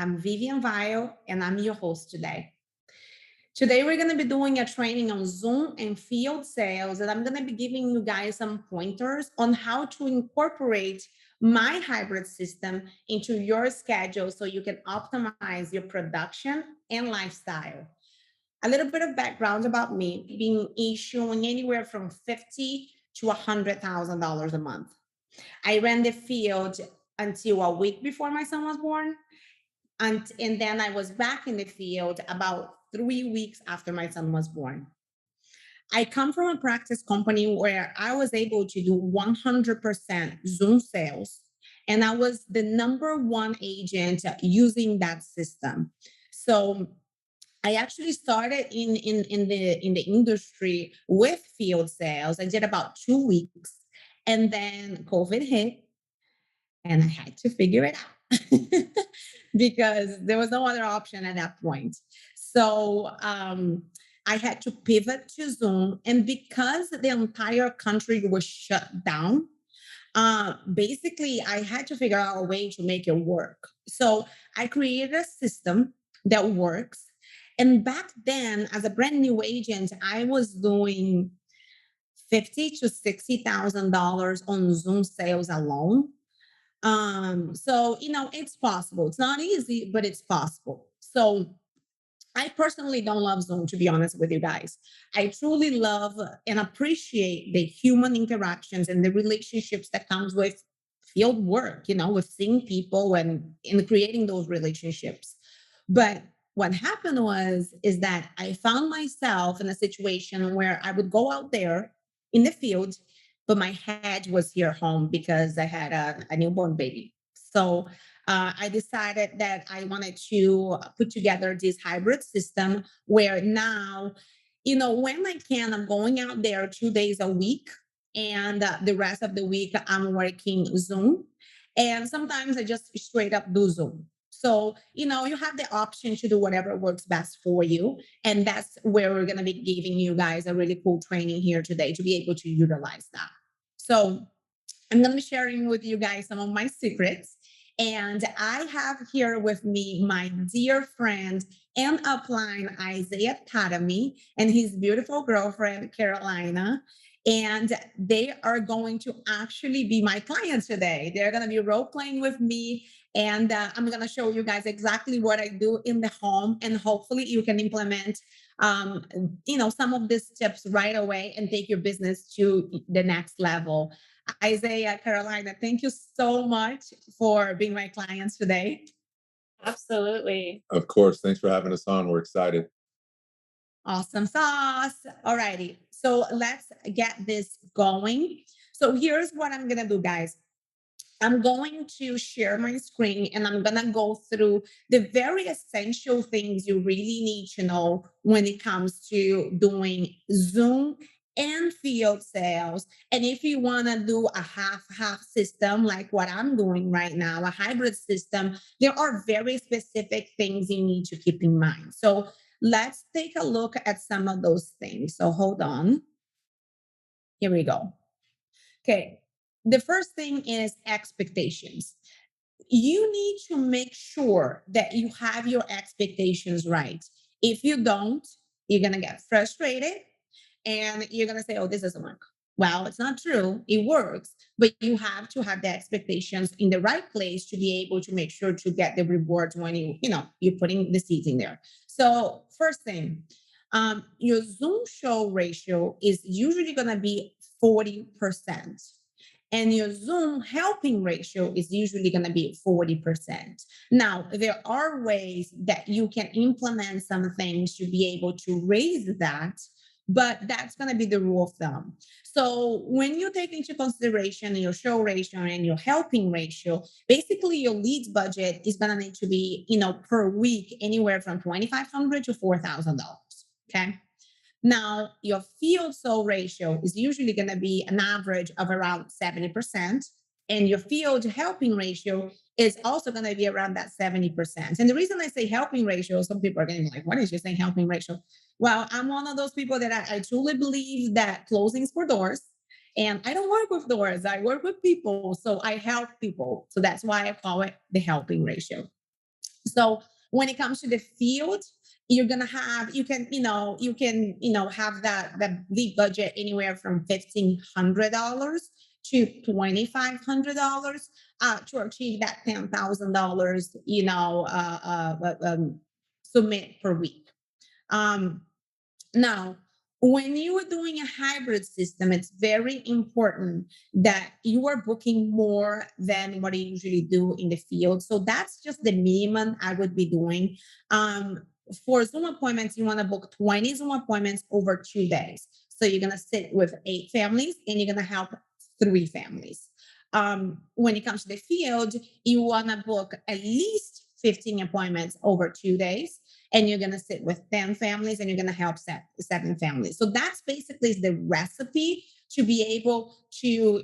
I'm Vivian Weyll, and I'm your host today. Today, we're going to be doing a training on Zoom and field sales, and I'm going to be giving you guys some pointers on how to incorporate my hybrid system into your schedule so you can optimize your production and lifestyle. A little bit of background about me being issuing anywhere from $50 to $100,000 a month. I ran the field until a week before my son was born. And then I was back in the field about 3 weeks after my son was born. I come from a practice company where I was able to do 100% Zoom sales, and I was the number one agent using that system. So I actually started in the industry with field sales. I did about 2 weeks, and then COVID hit, and I had to figure it out because there was no other option at that point. So I had to pivot to Zoom. And because the entire country was shut down, basically I had to figure out a way to make it work. So I created a system that works. And back then, as a brand new agent, I was doing $50 to $60,000 on Zoom sales alone. So it's possible. It's not easy, but it's possible. So I personally don't love Zoom, to be honest with you guys. I truly love and appreciate the human interactions and the relationships that comes with field work, with seeing people and in creating those relationships. But what happened is that I found myself in a situation where I would go out there in the field, but my head was here home because I had a newborn baby. So I decided that I wanted to put together this hybrid system where now, when I can, I'm going out there 2 days a week, and the rest of the week I'm working Zoom. And sometimes I just straight up do Zoom. So, you have the option to do whatever works best for you. And that's where we're going to be giving you guys a really cool training here today to be able to utilize that. So, I'm going to be sharing with you guys some of my secrets. And I have here with me my dear friend and upline, Isaiah Academy, and his beautiful girlfriend, Carolina. And they are going to actually be my clients today. They're going to be role playing with me. And I'm going to show you guys exactly what I do in the home. And hopefully you can implement, some of these tips right away and take your business to the next level. Isaiah, Carolina, thank you so much for being my clients today. Absolutely. Of course. Thanks for having us on. We're excited. Awesome sauce. All righty. So let's get this going. So here's what I'm going to do, guys. I'm going to share my screen and I'm going to go through the very essential things you really need to know when it comes to doing Zoom and field sales. And if you want to do a half system like what I'm doing right now, a hybrid system, there are very specific things you need to keep in mind. So let's take a look at some of those things. So hold on. Here we go. Okay. The first thing is expectations. You need to make sure that you have your expectations right. If you don't, you're going to get frustrated and you're going to say, oh, this doesn't work. Well, it's not true. It works, but you have to have the expectations in the right place to be able to make sure to get the rewards when you're putting the seeds in there. So first thing, your Zoom show ratio is usually going to be 40%. And your Zoom helping ratio is usually going to be 40%. Now, there are ways that you can implement some things to be able to raise that, but that's going to be the rule of thumb. So when you take into consideration your show ratio and your helping ratio, basically your leads budget is going to need to be, per week, anywhere from $2,500 to $4,000. Okay. Now, your field sold ratio is usually going to be an average of around 70%. And your field helping ratio is also going to be around that 70%. And the reason I say helping ratio, some people are going to be like, what is you saying helping ratio? Well, I'm one of those people that I truly believe that closings for doors. And I don't work with doors. I work with people. So I help people. So that's why I call it the helping ratio. So when it comes to the field, you're gonna have have that lead budget anywhere from $1,500 to $2,500 to achieve that $10,000 submit per week. Um, Now, when you are doing a hybrid system, it's very important that you are booking more than what you usually do in the field. So that's just the minimum I would be doing. For Zoom appointments, you want to book 20 Zoom appointments over 2 days. So you're going to sit with 8 families and you're going to help 3 families. When it comes to the field, you want to book at least 15 appointments over 2 days, and you're going to sit with 10 families and you're going to help 7 families. So that's basically the recipe to be able to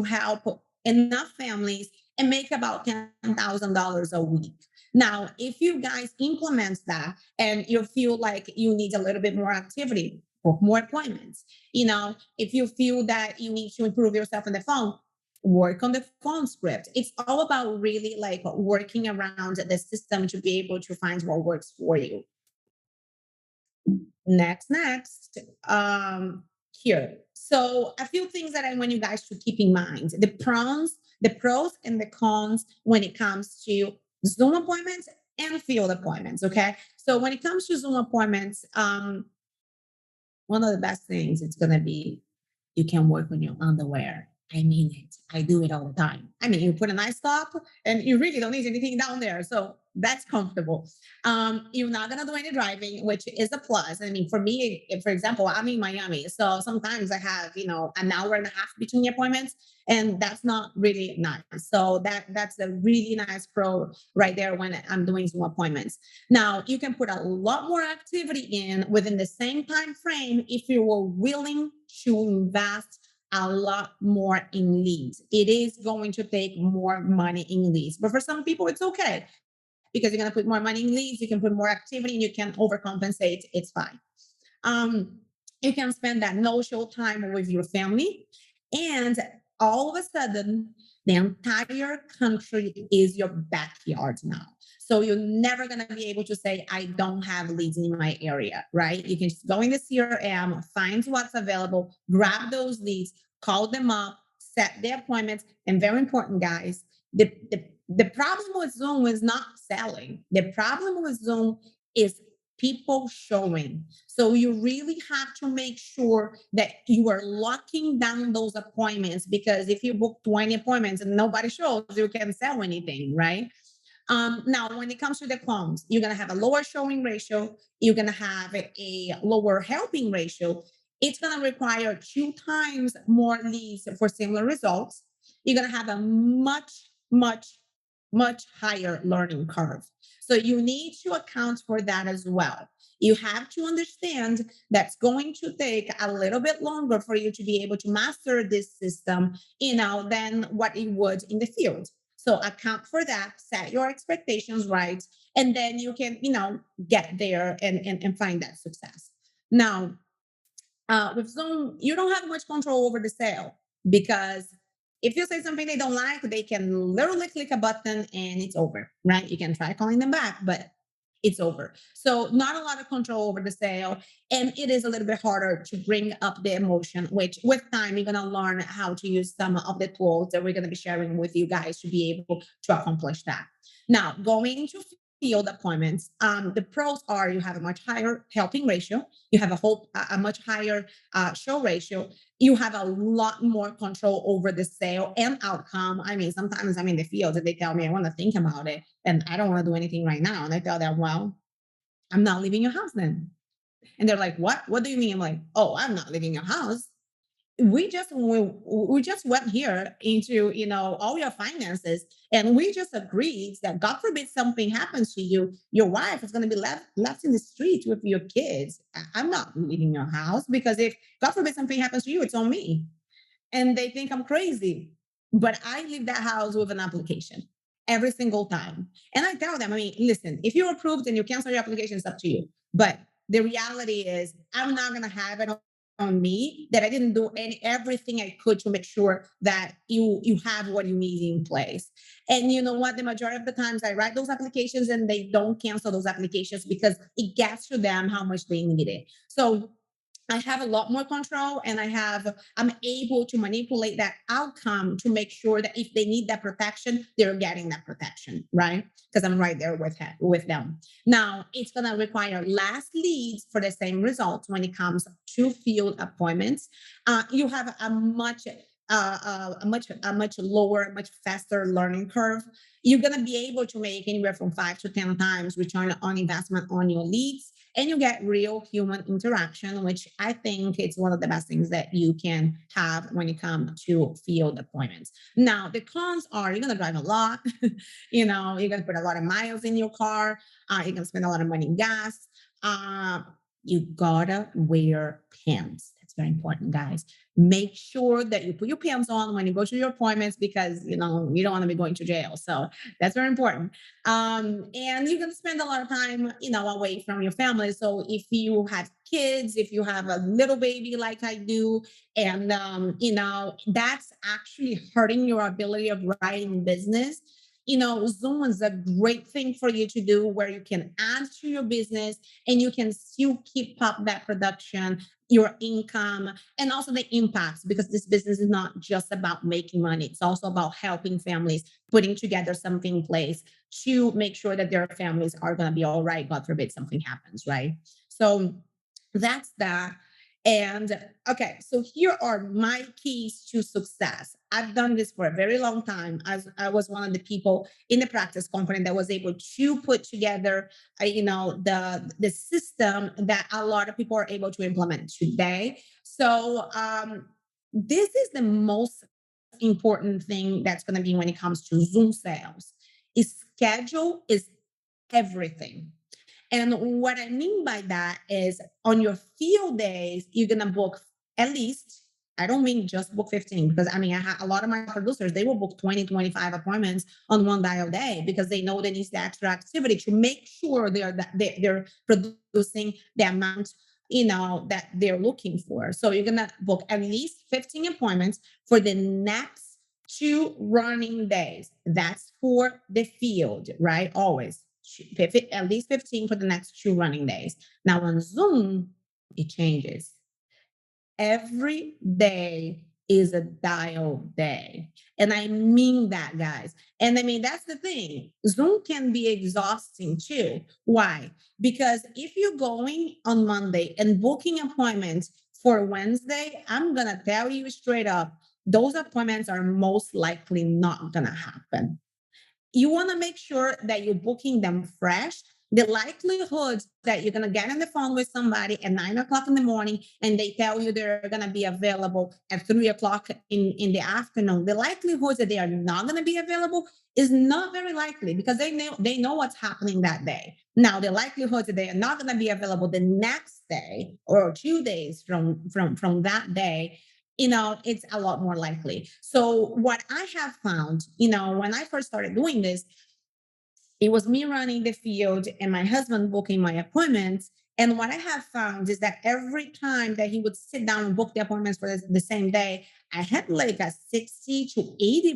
help enough families and make about $10,000 a week. Now, if you guys implement that and you feel like you need a little bit more activity, book more appointments. If you feel that you need to improve yourself on the phone, work on the phone script. It's all about really like working around the system to be able to find what works for you. Next. Here. So a few things that I want you guys to keep in mind. The pros and the cons when it comes to Zoom appointments and field appointments. Okay. So when it comes to Zoom appointments, one of the best things it's gonna be you can work on your underwear. I mean it. I do it all the time. I mean, you put a nice top and you really don't need anything down there. So that's comfortable. You're not gonna do any driving, which is a plus. I mean, for me, for example, I'm in Miami. So sometimes I have, an hour and a half between appointments, and that's not really nice. So that's a really nice pro right there when I'm doing Zoom appointments. Now you can put a lot more activity in within the same time frame if you were willing to invest a lot more in leads. It is going to take more money in leads, but for some people, it's okay because you're going to put more money in leads. You can put more activity and you can overcompensate. It's fine. You can spend that no-show time with your family, and all of a sudden, the entire country is your backyard now. So you're never going to be able to say, I don't have leads in my area, right? You can just go in the CRM, find what's available, grab those leads, call them up, set the appointments. And very important, guys, the problem with Zoom is not selling. The problem with Zoom is people showing. So you really have to make sure that you are locking down those appointments, because if you book 20 appointments and nobody shows, you can't sell anything, right? Now, when it comes to the clones, you're going to have a lower showing ratio. You're going to have a lower helping ratio. It's going to require 2 times more leads for similar results. You're going to have a much, much, much higher learning curve. So you need to account for that as well. You have to understand that's going to take a little bit longer for you to be able to master this system, than what it would in the field. So account for that, set your expectations right, and then you can, get there and find that success. Now, with Zoom, you don't have much control over the sale, because if you say something they don't like, they can literally click a button and it's over, right? You can try calling them back, but it's over. So not a lot of control over the sale. And it is a little bit harder to bring up the emotion, which with time, you're going to learn how to use some of the tools that we're going to be sharing with you guys to be able to accomplish that. Now, going into field appointments, the pros are you have a much higher helping ratio, you have a much higher show ratio, you have a lot more control over the sale and outcome. I mean, sometimes I'm in the field and they tell me I want to think about it and I don't want to do anything right now. And I tell them, well, I'm not leaving your house then. And they're like, what? What do you mean? I'm like, oh, I'm not leaving your house. We just went here into all your finances, and we just agreed that God forbid something happens to you, your wife is going to be left in the street with your kids. I'm not leaving your house, because if God forbid something happens to you, it's on me. And they think I'm crazy, but I leave that house with an application every single time. And I tell them, I mean, listen, if you're approved and you cancel your application, it's up to you. But the reality is I'm not going to have it on me that I didn't do everything I could to make sure that you have what you need in place. And you know what? The majority of the times I write those applications and they don't cancel those applications because it gets to them how much they need it. So I have a lot more control, and I'm able to manipulate that outcome to make sure that if they need that protection, they're getting that protection, right? Because I'm right there with them. Now, it's going to require less leads for the same results when it comes to field appointments. You have a much lower, much faster learning curve. You're going to be able to make anywhere from 5 to 10 times return on investment on your leads, and you get real human interaction, which I think it's one of the best things that you can have when it comes to field appointments. Now, the cons are you're going to drive a lot, you're going to put a lot of miles in your car, you're going to spend a lot of money in gas. You gotta wear pants. That's very important, guys. Make sure that you put your pants on when you go to your appointments because you don't want to be going to jail. So that's very important. And you're gonna spend a lot of time, away from your family. So if you have kids, if you have a little baby like I do, and that's actually hurting your ability of writing business. Zoom is a great thing for you to do where you can add to your business and you can still keep up that production, your income, and also the impacts, because this business is not just about making money. It's also about helping families, putting together something in place to make sure that their families are going to be all right. God forbid something happens, right? So that's that. And okay, so here are my keys to success. I've done this for a very long time. As I was one of the people in the practice company that was able to put together, the system that a lot of people are able to implement today. So this is the most important thing that's going to be when it comes to Zoom sales. Is schedule is everything. And what I mean by that is on your field days, you're going to book at least, I don't mean just book 15, because I have a lot of my producers, they will book 20, 25 appointments on one dial day because they know they need the extra activity to make sure they're producing the amount, that they're looking for. So you're going to book at least 15 appointments for the next 2 running days. That's for the field, right? Always at least 15 for the next 2 running days. Now on Zoom, it changes. Every day is a dial day. And I mean that, guys. And that's the thing. Zoom can be exhausting too. Why? Because if you're going on Monday and booking appointments for Wednesday, I'm going to tell you straight up, those appointments are most likely not going to happen. You want to make sure that you're booking them fresh. The likelihood that you're going to get on the phone with somebody at 9 o'clock in the morning and they tell you they're going to be available at 3 o'clock in the afternoon, the likelihood that they are not going to be available is not very likely because they know what's happening that day. Now, the likelihood that they are not going to be available the next day or 2 days from that day, it's a lot more likely. So what I have found, when I first started doing this, it was me running the field and my husband booking my appointments. And what I have found is that every time that he would sit down and book the appointments for the same day, I had like a 60 to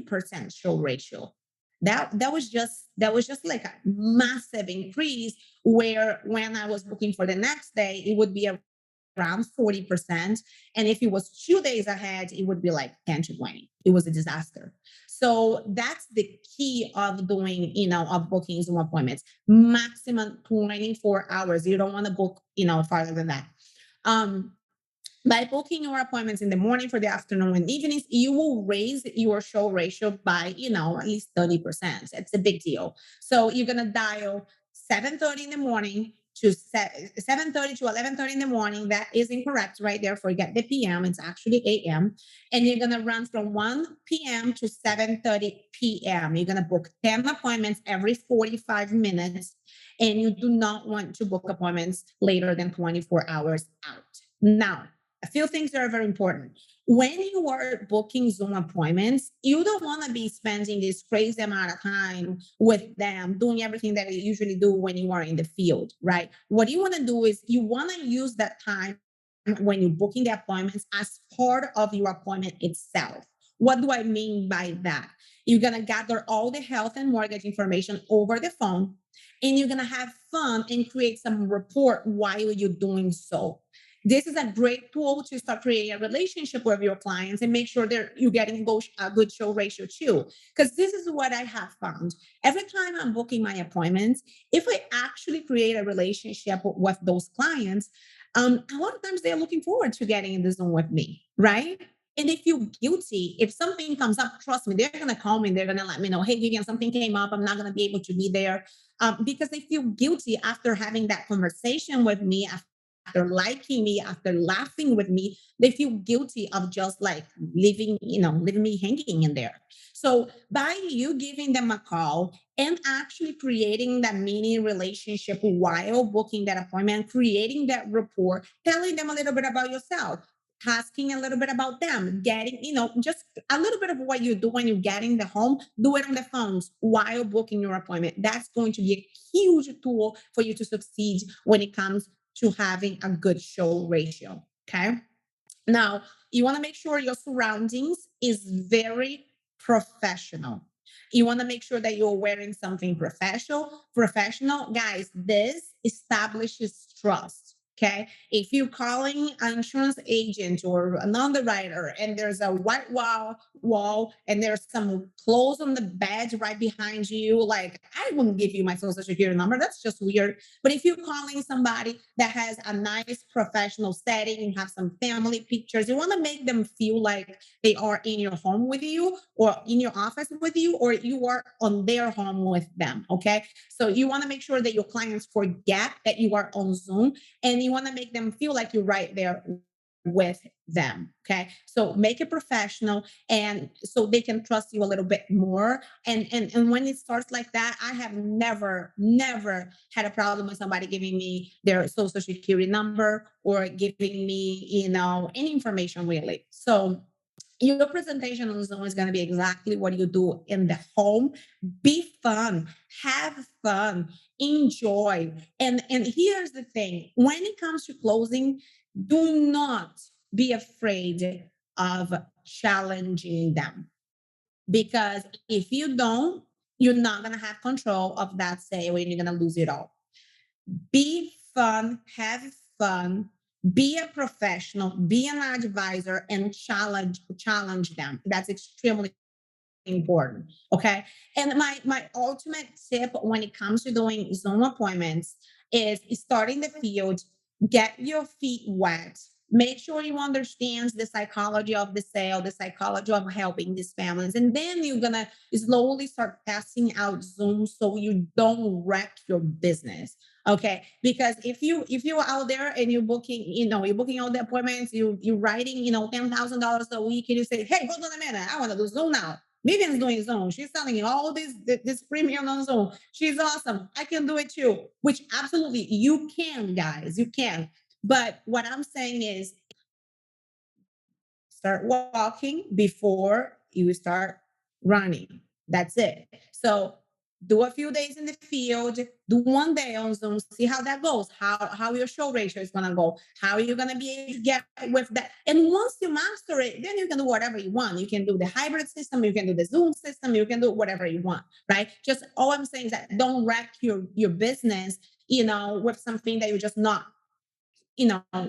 80% show ratio. That was just like a massive increase, where when I was booking for the next day, it would be around 40%. And if it was 2 days ahead, it would be like 10 to 20. It was a disaster. So that's the key of doing, of booking Zoom appointments. Maximum 24 hours. You don't want to book, farther than that. By booking your appointments in the morning, for the afternoon and evenings, you will raise your show ratio by, at least 30%. It's a big deal. So you're going to dial 7:30 in the morning to 7:30 to 11:30 in the morning. That is incorrect right there. Forget the PM. It's actually AM. And you're going to run from 1 p.m. to 7:30 p.m. You're going to book 10 appointments every 45 minutes. And you do not want to book appointments later than 24 hours out. Now, a few things that are very important. When you are booking Zoom appointments, you don't want to be spending this crazy amount of time with them, doing everything that you usually do when you are in the field, right? What you want to do is you want to use that time when you're booking the appointments as part of your appointment itself. What do I mean by that? You're going to gather all the health and mortgage information over the phone, and you're going to have fun and create some rapport while you're doing so. This is a great tool to start creating a relationship with your clients and make sure you're getting a good show ratio too. Because this is what I have found. Every time I'm booking my appointments, if I actually create a relationship with those clients, a lot of times they're looking forward to getting in the Zoom with me, right? And they feel guilty. If something comes up, trust me, they're going to call me. They're going to let me know, hey, Vivian, something came up. I'm not going to be able to be there because they feel guilty after having that conversation with me, after liking me, after laughing with me. They feel guilty of just like leaving me hanging in there. So by you giving them a call and actually creating that mini relationship while booking that appointment, creating that rapport, telling them a little bit about yourself, asking a little bit about them, getting, just a little bit of what you do when you're getting the home, do it on the phones while booking your appointment. That's going to be a huge tool for you to succeed when it comes to having a good show ratio. Okay. Now, you want to make sure your surroundings is very professional. You want to make sure that you're wearing something professional. Guys, this establishes trust. Okay. If you're calling an insurance agent or an underwriter and there's a white wall and there's some clothes on the bed right behind you, like I wouldn't give you my social security number. That's just weird. But if you're calling somebody that has a nice professional setting, you have some family pictures, you want to make them feel like they are in your home with you or in your office with you, or you are on their home with them. Okay. So you want to make sure that your clients forget that you are on Zoom, and you want to make them feel like you're right there with them. Okay. So make it professional and so they can trust you a little bit more. And when it starts like that, I have never had a problem with somebody giving me their social security number or giving me, any information really. So your presentation on Zoom is going to be exactly what you do in the home. Be fun, have fun, enjoy. And here's the thing: when it comes to closing, do not be afraid of challenging them, because if you don't, you're not going to have control of that sale and you're going to lose it all. Be fun, have fun, be a professional, be an advisor, and challenge them. That's extremely important. Okay. And my ultimate tip when it comes to doing Zoom appointments is starting the field, get your feet wet. Make sure you understand the psychology of the sale, the psychology of helping these families. And then you're gonna slowly start testing out Zoom so you don't wreck your business. Okay. Because if you're out there and you're booking all the appointments, you're writing, $10,000 a week, and you say, hey, hold on a minute, I want to do Zoom now. Vivian's doing Zoom. She's selling all this premium on Zoom. She's awesome. I can do it too. Which absolutely you can, guys. You can. But what I'm saying is start walking before you start running. That's it. So do a few days in the field, do one day on Zoom, see how that goes, how your show ratio is gonna go, how you're gonna be able to get with that. And once you master it, then you can do whatever you want. You can do the hybrid system, you can do the Zoom system, you can do whatever you want, right? Just all I'm saying is that don't wreck your business, with something that you're just not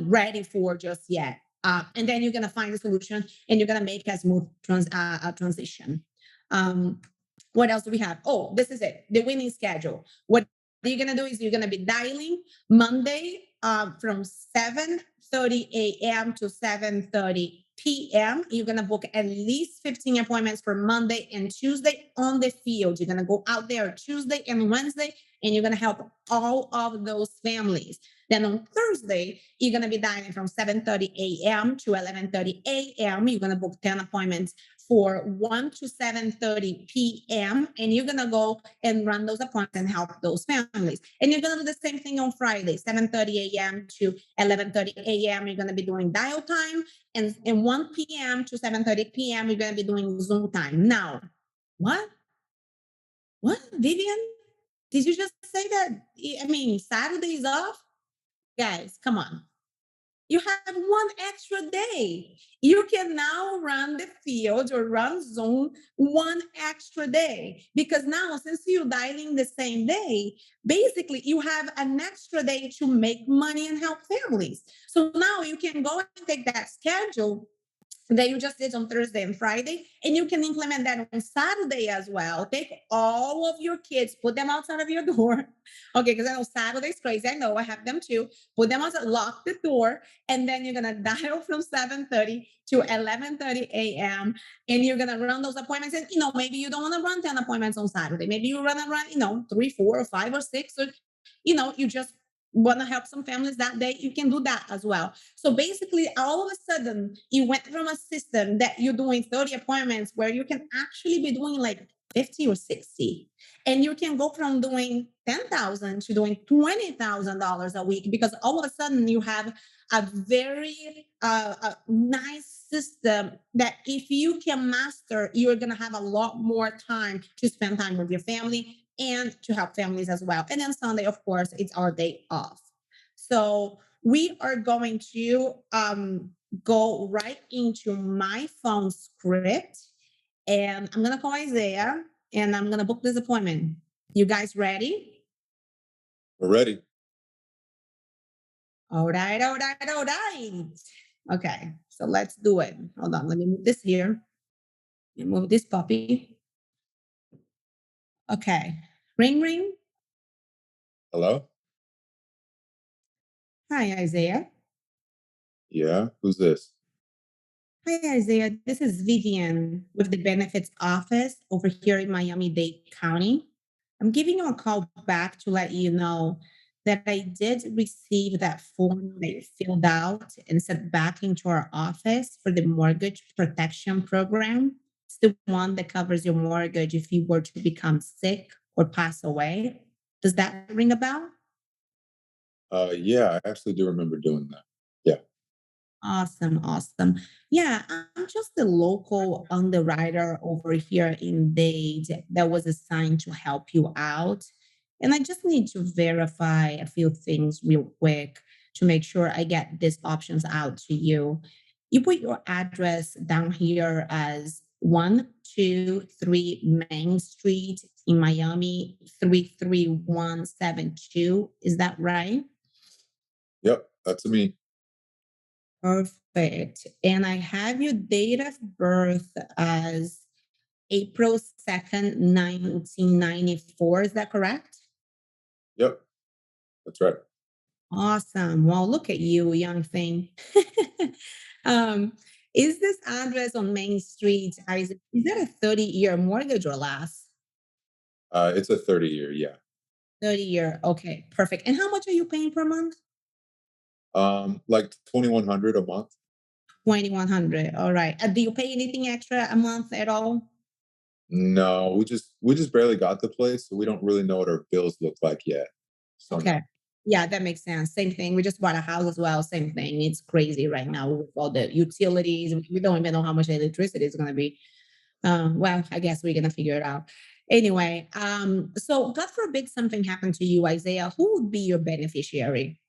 ready for just yet. And then you're going to find a solution and you're going to make a smooth transition. What else do we have? Oh, this is it. The winning schedule. What you're going to do is you're going to be dialing Monday from 7:30 a.m. to 7:30 p.m. You're going to book at least 15 appointments for Monday and Tuesday on the field. You're going to go out there Tuesday and Wednesday, and you're going to help all of those families. Then on Thursday, you're going to be dialing from 7:30 a.m. to 11:30 a.m. You're going to book 10 appointments for 1 to 7:30 p.m. And you're going to go and run those appointments and help those families. And you're going to do the same thing on Friday, 7:30 a.m. to 11:30 a.m. You're going to be doing dial time. And 1 p.m. to 7:30 p.m., you're going to be doing Zoom time. Now, what? What, Vivian? Did you just say that? I mean, Saturday is off? Guys, come on. You have one extra day. You can now run the field or run Zoom one extra day because now, since you're dialing the same day, basically you have an extra day to make money and help families. So now you can go and take that schedule that you just did on Thursday and Friday, and you can implement that on Saturday as well. Take all of your kids, put them outside of your door. Okay, because I know Saturday's crazy. I know I have them too. Put them outside, lock the door, and then you're gonna dial from 7:30 to 11:30 a.m. and you're gonna run those appointments. And maybe you don't want to run 10 appointments on Saturday. Maybe you run 3, 4, or 5 or 6, or you just want to help some families that day, you can do that as well. So basically, all of a sudden, you went from a system that you're doing 30 appointments where you can actually be doing like 50 or 60. And you can go from doing 10,000 to doing $20,000 a week because all of a sudden you have a very nice system that if you can master, you're going to have a lot more time to spend time with your family and to help families as well. And then Sunday, of course, it's our day off. So we are going to go right into my phone script, and I'm going to call Isaiah and I'm going to book this appointment. You guys ready? We're ready. All right, all right, all right. Okay, so let's do it. Hold on, let me move this here. Let me move this puppy. Okay, ring, ring. Hello? Hi, Isaiah. Yeah, who's this? Hi, Isaiah. This is Vivian with the benefits office over here in Miami-Dade County. I'm giving you a call back to let you know that I did receive that form that you filled out and sent back into our office for the mortgage protection program. It's the one that covers your mortgage if you were to become sick or pass away. Does that ring a bell? Yeah, I actually do remember doing that. Yeah. Awesome, awesome. Yeah, I'm just a local underwriter over here in Dade that was assigned to help you out. And I just need to verify a few things real quick to make sure I get these options out to you. You put your address down here as 123 Main Street in Miami, 33172. Is that right? Yep, that's me. Perfect. And I have your date of birth as April 2nd, 1994. Is that correct? Yep, that's right. Awesome. Well, look at you, young thing. um, is this address on Main Street? Is that a 30-year mortgage or less? It's a 30-year, yeah. 30-year. Okay, perfect. And how much are you paying per month? Like 2,100 a month. 2,100. All right. Do you pay anything extra a month at all? No, we just barely got the place, so we don't really know what our bills look like yet. So no. Okay. Yeah, that makes sense. Same thing. We just bought a house as well. Same thing. It's crazy right now with all the utilities. We don't even know how much electricity is going to be. Well, I guess we're going to figure it out. Anyway, so God forbid something happened to you, Isaiah. Who would be your beneficiary?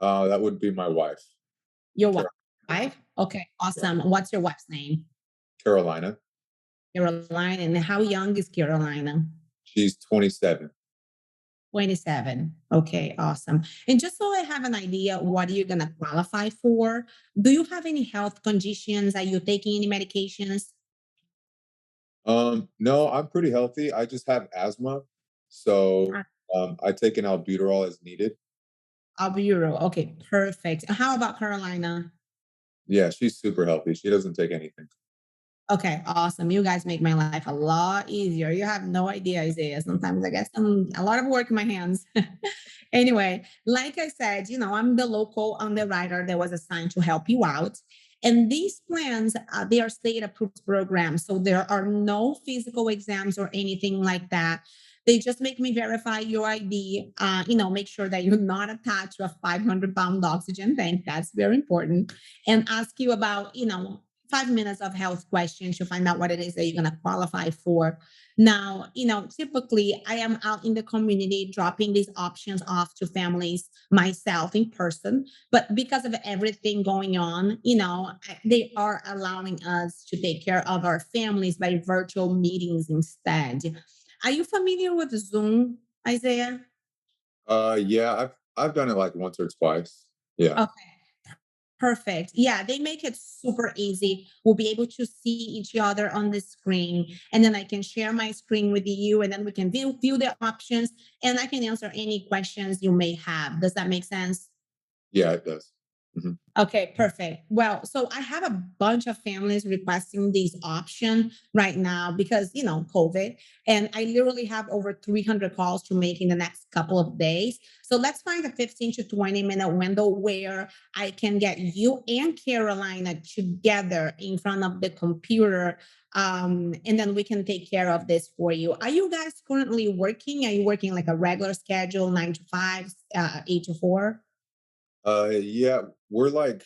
That would be my wife, Your Car- wife? Okay, yeah, awesome. What's your wife's name? Carolina. Caroline. And how young is Carolina? She's 27. 27. Okay, awesome. And just so I have an idea what you're going to qualify for, do you have any health conditions? Are you taking any medications? No, I'm pretty healthy. I just have asthma, so Uh, I take an albuterol as needed. Albuterol. Okay, perfect. How about Carolina? Yeah, she's super healthy. She doesn't take anything. Okay, awesome. You guys make my life a lot easier. You have no idea, Isaiah. Sometimes I get a lot of work in my hands. Anyway, like I said, I'm the local underwriter that was assigned to help you out. And these plans, they are state approved programs. So there are no physical exams or anything like that. They just make me verify your ID, make sure that you're not attached to a 500-pound oxygen tank. That's very important. And ask you about, 5 minutes of health questions to find out what it is that you're going to qualify for. Now, typically I am out in the community dropping these options off to families myself in person, but because of everything going on, they are allowing us to take care of our families by virtual meetings instead. Are you familiar with Zoom, Isaiah? Yeah, I've done it like once or twice. Yeah. Okay. Perfect. Yeah, they make it super easy. We'll be able to see each other on the screen, and then I can share my screen with you, and then we can view the options, and I can answer any questions you may have. Does that make sense? Yeah, it does. Mhm. Okay, perfect. Well, so I have a bunch of families requesting these option right now because, COVID, and I literally have over 300 calls to make in the next couple of days. So let's find a 15 to 20-minute window where I can get you and Carolina together in front of the computer. And then we can take care of this for you. Are you guys currently working? Are you working like a regular schedule, 9 to 5, 8 to 4? Yeah, we're like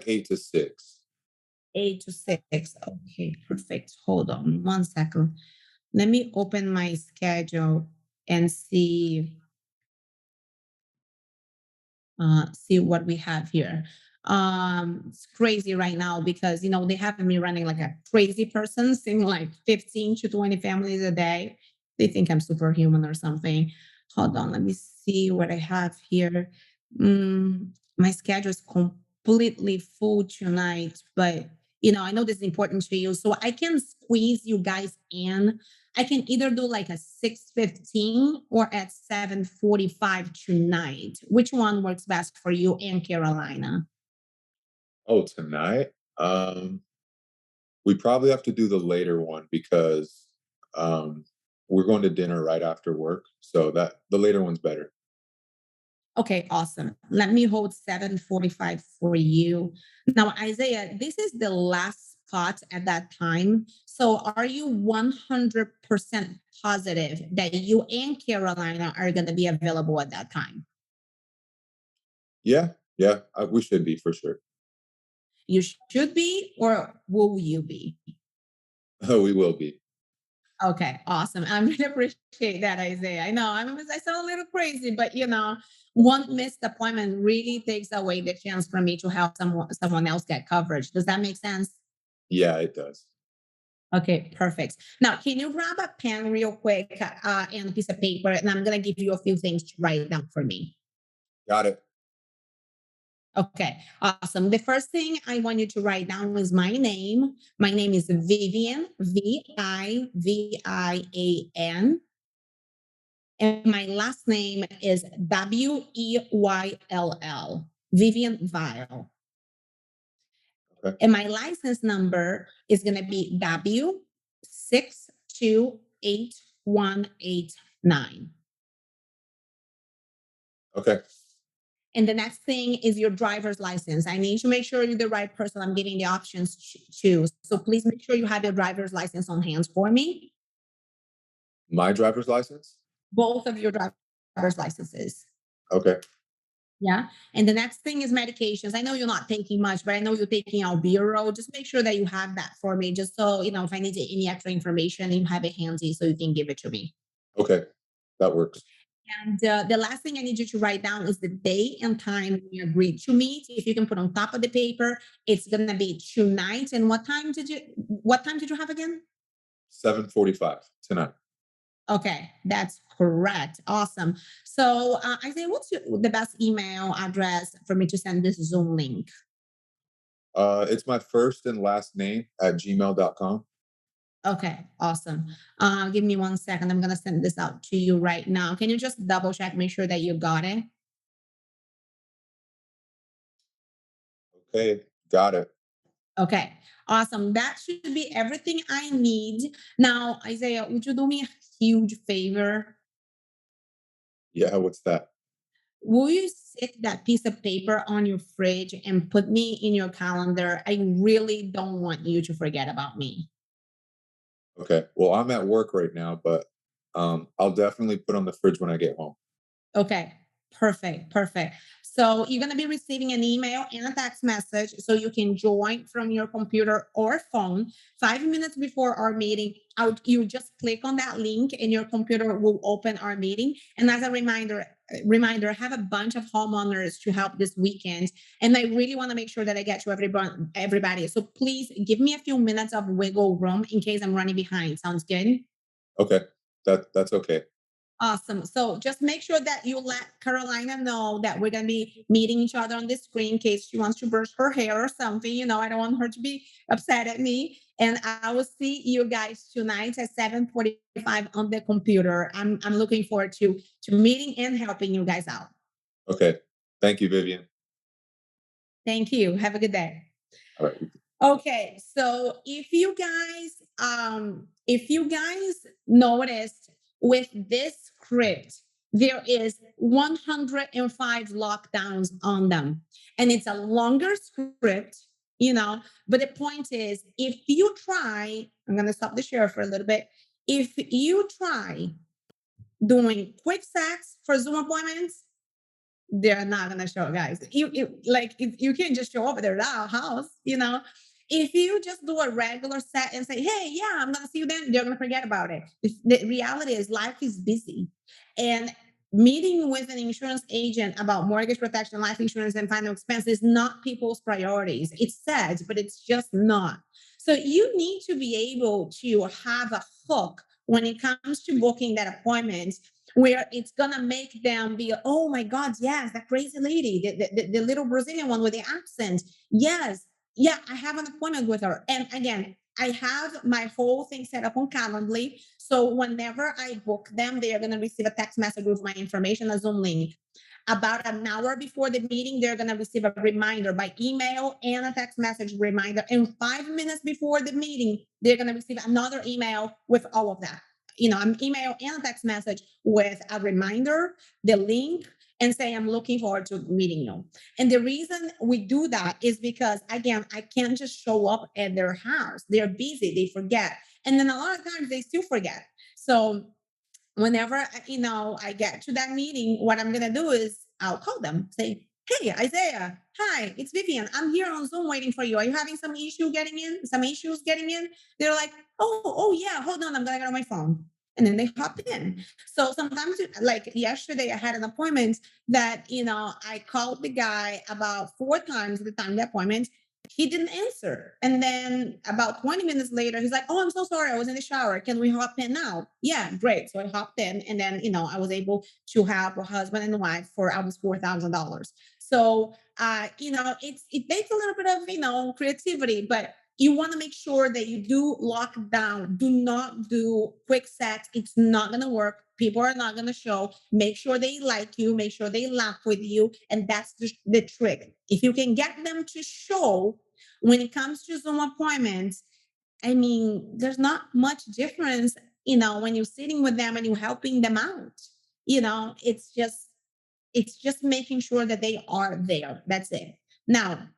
8 to 6. 8 to 6. Okay, perfect. Hold on 1 second. Let me open my schedule and see what we have here. It's crazy right now because they have me running like a crazy person, seeing like 15 to 20 families a day. They think I'm superhuman or something. Hold on, let me see what I have here. My schedule is completely full tonight, but I know this is important to you, so I can squeeze you guys in. I can either do like a 6:15 or at 7:45 tonight. Which one works best for you and Carolina? Oh, tonight? We probably have to do the later one because um we're going to dinner right after work. So that the later one's better. Okay, awesome. Let me hold 7:45 for you. Now, Isaiah, this is the last spot at that time. So are you 100% positive that you and Carolina are going to be available at that time? Yeah, yeah, we should be for sure. You should be, or will you be? Oh, we will be. Okay, awesome. I really appreciate that, Isaiah. I know I sound a little crazy, but one missed appointment really takes away the chance for me to help someone else get coverage. Does that make sense? Yeah, it does. Okay, perfect. Now, can you grab a pen real quick and a piece of paper, and I'm gonna give you a few things to write down for me. Got it. Okay, awesome. The first thing I want you to write down is my name. My name is Vivian, Vivian. And my last name is Weyll, Vivian Weyll. Okay. And my license number is going to be W628189. Okay. And the next thing is your driver's license. I need to make sure you're the right person I'm giving the options to. So please make sure you have your driver's license on hand for me. My driver's license? Both of your driver's licenses. Okay. Yeah. And the next thing is medications. I know you're not taking much, but I know you're taking Albiro. Just make sure that you have that for me, just so, if I need any extra information, you have it handy so you can give it to me. Okay. That works. And the last thing I need you to write down is the day and time we agreed to meet. If you can put on top of the paper, it's gonna be tonight. And what time did you have again? 7:45 tonight. Okay, that's correct. Awesome. So Isaiah, what's the best email address for me to send this Zoom link? It's my first and last name at gmail.com. Okay, awesome. Give me 1 second. I'm gonna send this out to you right now. Can you just double check, make sure that you got it? Okay. Got it. Okay, awesome. That should be everything I need. Now, Isaiah, would you do me a huge favor? Yeah, what's that? Will you stick that piece of paper on your fridge and put me in your calendar? I really don't want you to forget about me. Okay. Well, I'm at work right now, but I'll definitely put on the fridge when I get home. Okay, perfect, perfect. So you're going to be receiving an email and a text message so you can join from your computer or phone. 5 minutes before our meeting, you just click on that link and your computer will open our meeting. And as a reminder, I have a bunch of homeowners to help this weekend, and I really want to make sure that I get to everybody. So please give me a few minutes of wiggle room in case I'm running behind. Sounds good? Okay, that's okay. Awesome. So just make sure that you let Carolina know that we're going to be meeting each other on the screen in case she wants to brush her hair or something. I don't want her to be upset at me. And I will see you guys tonight at 7:45 on the computer. I'm looking forward to meeting and helping you guys out. Okay, thank you, Vivian. Thank you. Have a good day. All right. Okay, so if you guys noticed with this script, there is 105 lockdowns on them, and it's a longer script, but the point is, if you try, I'm gonna stop the share for a little bit. If you try doing quick sacks for Zoom appointments, they're not gonna show, guys. You can't just show up at their house. If you just do a regular set and say, hey, yeah, I'm gonna see you then, they're gonna forget about it. The reality is life is busy. And meeting with an insurance agent about mortgage protection, life insurance, and final expense is not people's priorities. It's sad, but it's just not. So you need to be able to have a hook when it comes to booking that appointment, where it's gonna make them be, oh my God, yes, that crazy lady, the little Brazilian one with the accent. Yes, yeah, I have an appointment with her. And again, I have my whole thing set up on Calendly. So whenever I book them, they are gonna receive a text message with my information, a Zoom link. About an hour before the meeting, they're gonna receive a reminder by email and a text message reminder. And 5 minutes before the meeting, they're gonna receive another email with all of that. An email and a text message with a reminder, the link, and say, I'm looking forward to meeting you. And the reason we do that is because, again, I can't just show up at their house. They're busy, they forget. And then a lot of times they still forget. So whenever, I get to that meeting, what I'm going to do is I'll call them, say, hey, Isaiah, hi, it's Vivian. I'm here on Zoom waiting for you. Are you having some issues getting in? They're like, oh yeah, hold on. I'm going to get on my phone. And then they hop in. So sometimes, like yesterday, I had an appointment that, I called the guy about 4 times at the time of the appointment. He didn't answer. And then about 20 minutes later, he's like, oh, I'm so sorry. I was in the shower. Can we hop in now? Yeah, great. So I hopped in. And then, I was able to have a husband and wife for almost $4,000. So, it takes a little bit of, creativity, but you want to make sure that you do lock down. Do not do quick sets. It's not going to work. People are not going to show. Make sure they like you. Make sure they laugh with you. And that's the trick. If you can get them to show when it comes to Zoom appointments, I mean, there's not much difference, when you're sitting with them and you're helping them out. It's just making sure that they are there. That's it. Now,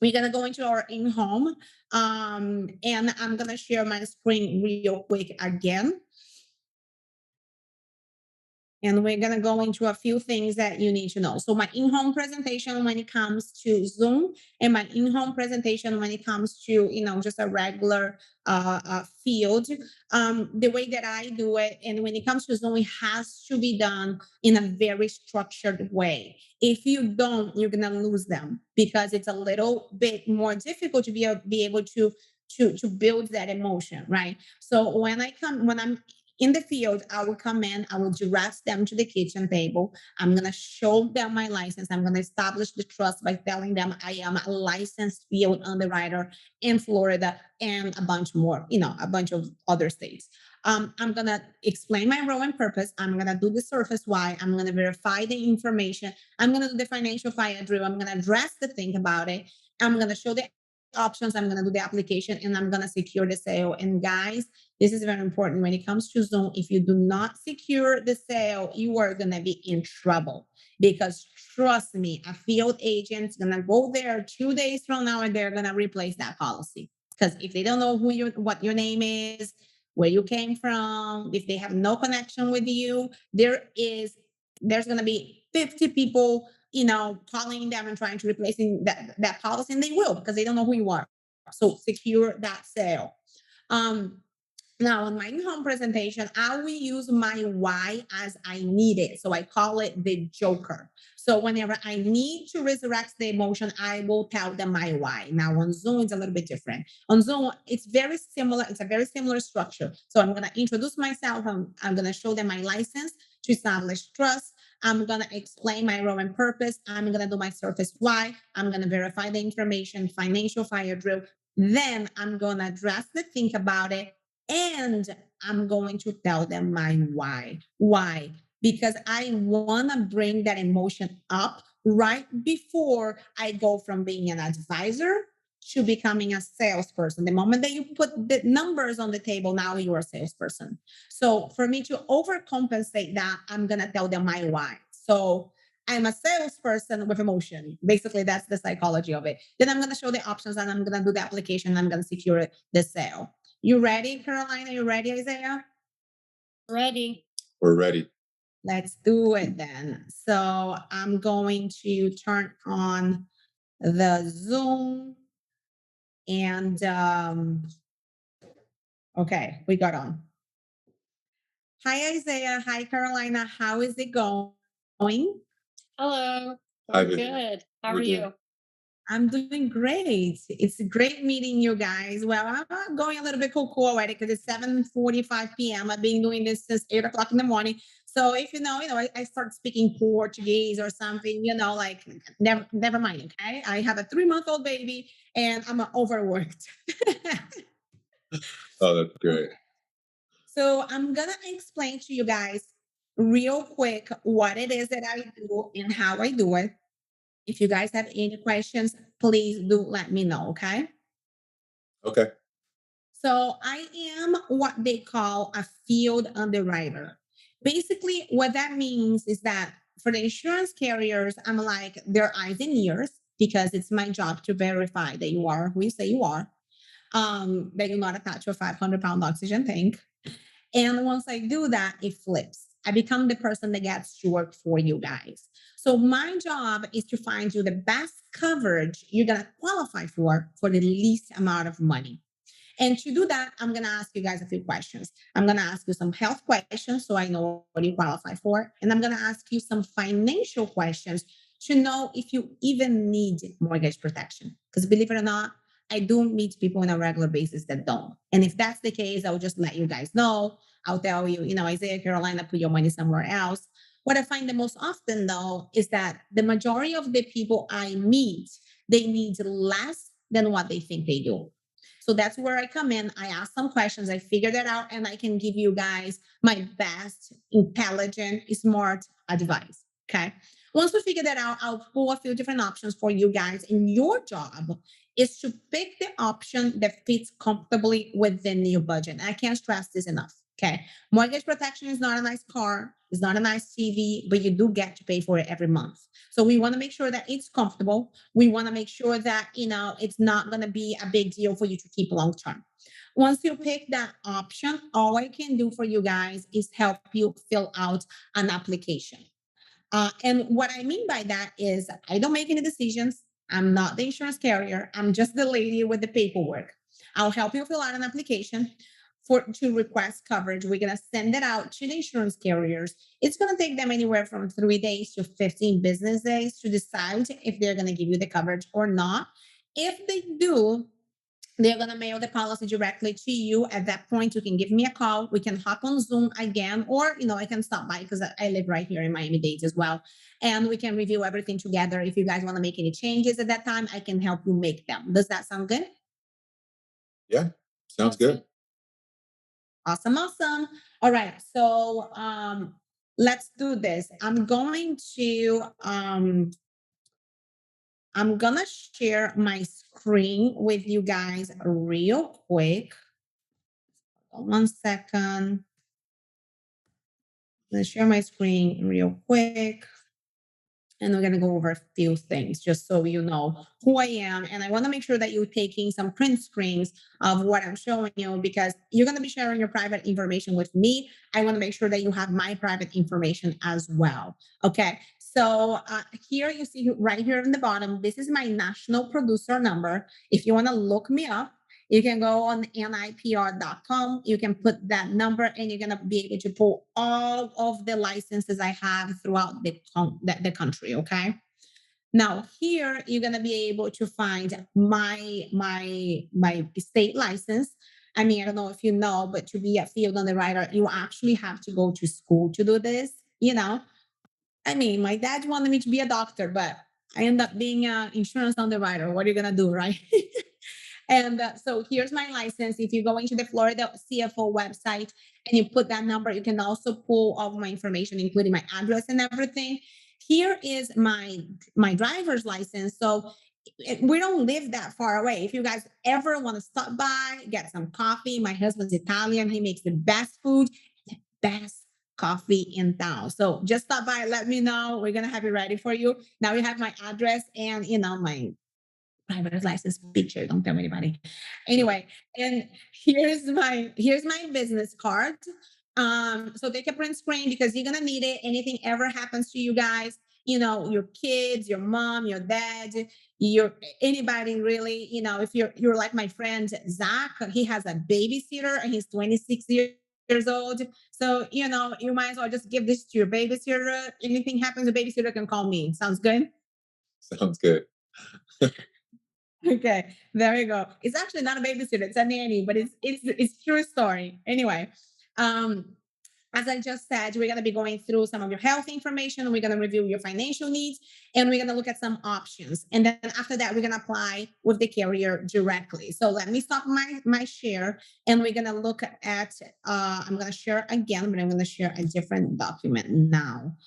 we're going to go into our in-home, and I'm going to share my screen real quick again. And we're going to go into a few things that you need to know. So my in-home presentation when it comes to Zoom, and my in-home presentation when it comes to, just a regular field. The way that I do it, and when it comes to Zoom, it has to be done in a very structured way. If you don't, you're going to lose them because it's a little bit more difficult to be able to build that emotion, right? So when I'm in the field, I will come in, I will direct them to the kitchen table. I'm going to show them my license. I'm going to establish the trust by telling them I am a licensed field underwriter in Florida and a bunch more, a bunch of other states. I'm going to explain my role and purpose. I'm going to do the surface why. I'm going to verify the information. I'm going to do the financial fire drill. I'm going to address the thing about it. I'm going to show the options. I'm going to do the application, and I'm going to secure the sale. And guys, this is very important when it comes to Zoom. If you do not secure the sale, you are going to be in trouble, because trust me, a field agent's going to go there 2 days from now and they're going to replace that policy. Because if they don't know what your name is, where you came from, if they have no connection with you, there's going to be 50 people calling them and trying to replacing that policy, and they will because they don't know who you are. So secure that sale. Um, Now, in my home presentation, I will use my why as I need it. So I call it the joker. So whenever I need to resurrect the emotion, I will tell them my why. Now on Zoom, it's a little bit different. On Zoom, it's very similar. It's a very similar structure. So I'm going to introduce myself. I'm going to show them my license to establish trust. I'm going to explain my role and purpose. I'm going to do my surface why. I'm going to verify the information, financial fire drill. Then I'm going to address the think about it, and I'm going to tell them my why. Why? Because I want to bring that emotion up right before I go from being an advisor to becoming a salesperson. The moment that you put the numbers on the table, now you're a salesperson. So for me to overcompensate that, I'm going to tell them my why. So I'm a salesperson with emotion. Basically, that's the psychology of it. Then I'm going to show the options and I'm going to do the application and I'm going to secure the sale. You ready, Carolina? You ready, Isaiah? Ready. We're ready. Let's do it then. So I'm going to turn on the Zoom and okay, we got on. Hi, Isaiah. Hi, Carolina. How is it going? Hello. Hi, We're Vivian. good. How We're are good. you? I'm doing great. It's great meeting you guys. Well, I'm going a little bit cuckoo already because it's 7:45 p.m. I've been doing this since 8 o'clock in the morning. So if I start speaking Portuguese or something, like never mind. Okay. I have a 3-month-old baby and I'm overworked. Oh, that's great. So I'm gonna explain to you guys real quick what it is that I do and how I do it. If you guys have any questions, please do let me know, okay? Okay. So I am what they call a field underwriter. Basically, what that means is that for the insurance carriers, I'm like their eyes and ears because it's my job to verify that you are who you say you are, that you're not attached to a 500-pound oxygen tank. And once I do that, it flips. I become the person that gets to work for you guys. So my job is to find you the best coverage you're going to qualify for the least amount of money. And to do that, I'm going to ask you guys a few questions. I'm going to ask you some health questions so I know what you qualify for. And I'm going to ask you some financial questions to know if you even need mortgage protection. Because believe it or not, I do meet people on a regular basis that don't. And if that's the case, I'll just let you guys know. I'll tell you, Isaiah, Carolina, put your money somewhere else. What I find the most often, though, is that the majority of the people I meet, they need less than what they think they do. So that's where I come in. I ask some questions, I figure that out, and I can give you guys my best, intelligent, smart advice. Okay. Once we figure that out, I'll pull a few different options for you guys. And your job is to pick the option that fits comfortably within your budget. I can't stress this enough. Okay. Mortgage protection is not a nice car, it's not a nice TV, but you do get to pay for it every month. So we want to make sure that it's comfortable. We want to make sure that, it's not going to be a big deal for you to keep long term. Once you pick that option, all I can do for you guys is help you fill out an application. And what I mean by that is I don't make any decisions. I'm not the insurance carrier. I'm just the lady with the paperwork. I'll help you fill out an application to request coverage. We're gonna send it out to the insurance carriers. It's gonna take them anywhere from 3 days to 15 business days to decide if they're gonna give you the coverage or not. If they do, they're going to mail the policy directly to you. At that point, you can give me a call. We can hop on Zoom again, or, I can stop by because I live right here in Miami-Dade as well. And we can review everything together. If you guys want to make any changes at that time, I can help you make them. Does that sound good? Yeah. Sounds good. Awesome. Awesome. All right. So let's do this. I'm gonna share my screen with you guys real quick. 1 second. Let's share my screen real quick. And we're going to go over a few things just so you know who I am. And I want to make sure that you're taking some print screens of what I'm showing you because you're going to be sharing your private information with me. I want to make sure that you have my private information as well. Okay. So here you see right here in the bottom, this is my national producer number. If you want to look me up, you can go on nipr.com. You can put that number and you're going to be able to pull all of the licenses I have throughout the country. Okay. Now here you're going to be able to find my state license. I mean, I don't know if you know, but to be a field underwriter, you actually have to go to school to do this, you know. I mean, my dad wanted me to be a doctor, but I end up being an insurance underwriter. What are you gonna do, right? And so here's my license. If you go into the Florida CFO website and you put that number, you can also pull all of my information, including my address and everything. Here is my driver's license. So we don't live that far away. If you guys ever want to stop by, get some coffee. My husband's Italian. He makes the best food, the best coffee in town. So just stop by, let me know. We're gonna have it ready for you. Now you have my address and my driver's license picture. Don't tell anybody. Anyway, and here's my business card. So take a print screen because you're gonna need it. Anything ever happens to you guys, your kids, your mom, your dad, your anybody really, if you're like my friend Zach, he has a babysitter and he's 26 years old. So, you might as well just give this to your babysitter. Anything happens, the babysitter can call me. Sounds good? Sounds good. Okay, there you go. It's actually not a babysitter; it's a nanny, but it's true story. Anyway, um, as I just said, we're going to be going through some of your health information. We're going to review your financial needs, and we're going to look at some options. And then after that, we're going to apply with the carrier directly. So let me stop my share, and we're going to look at. I'm going to share again, but I'm going to share a different document now.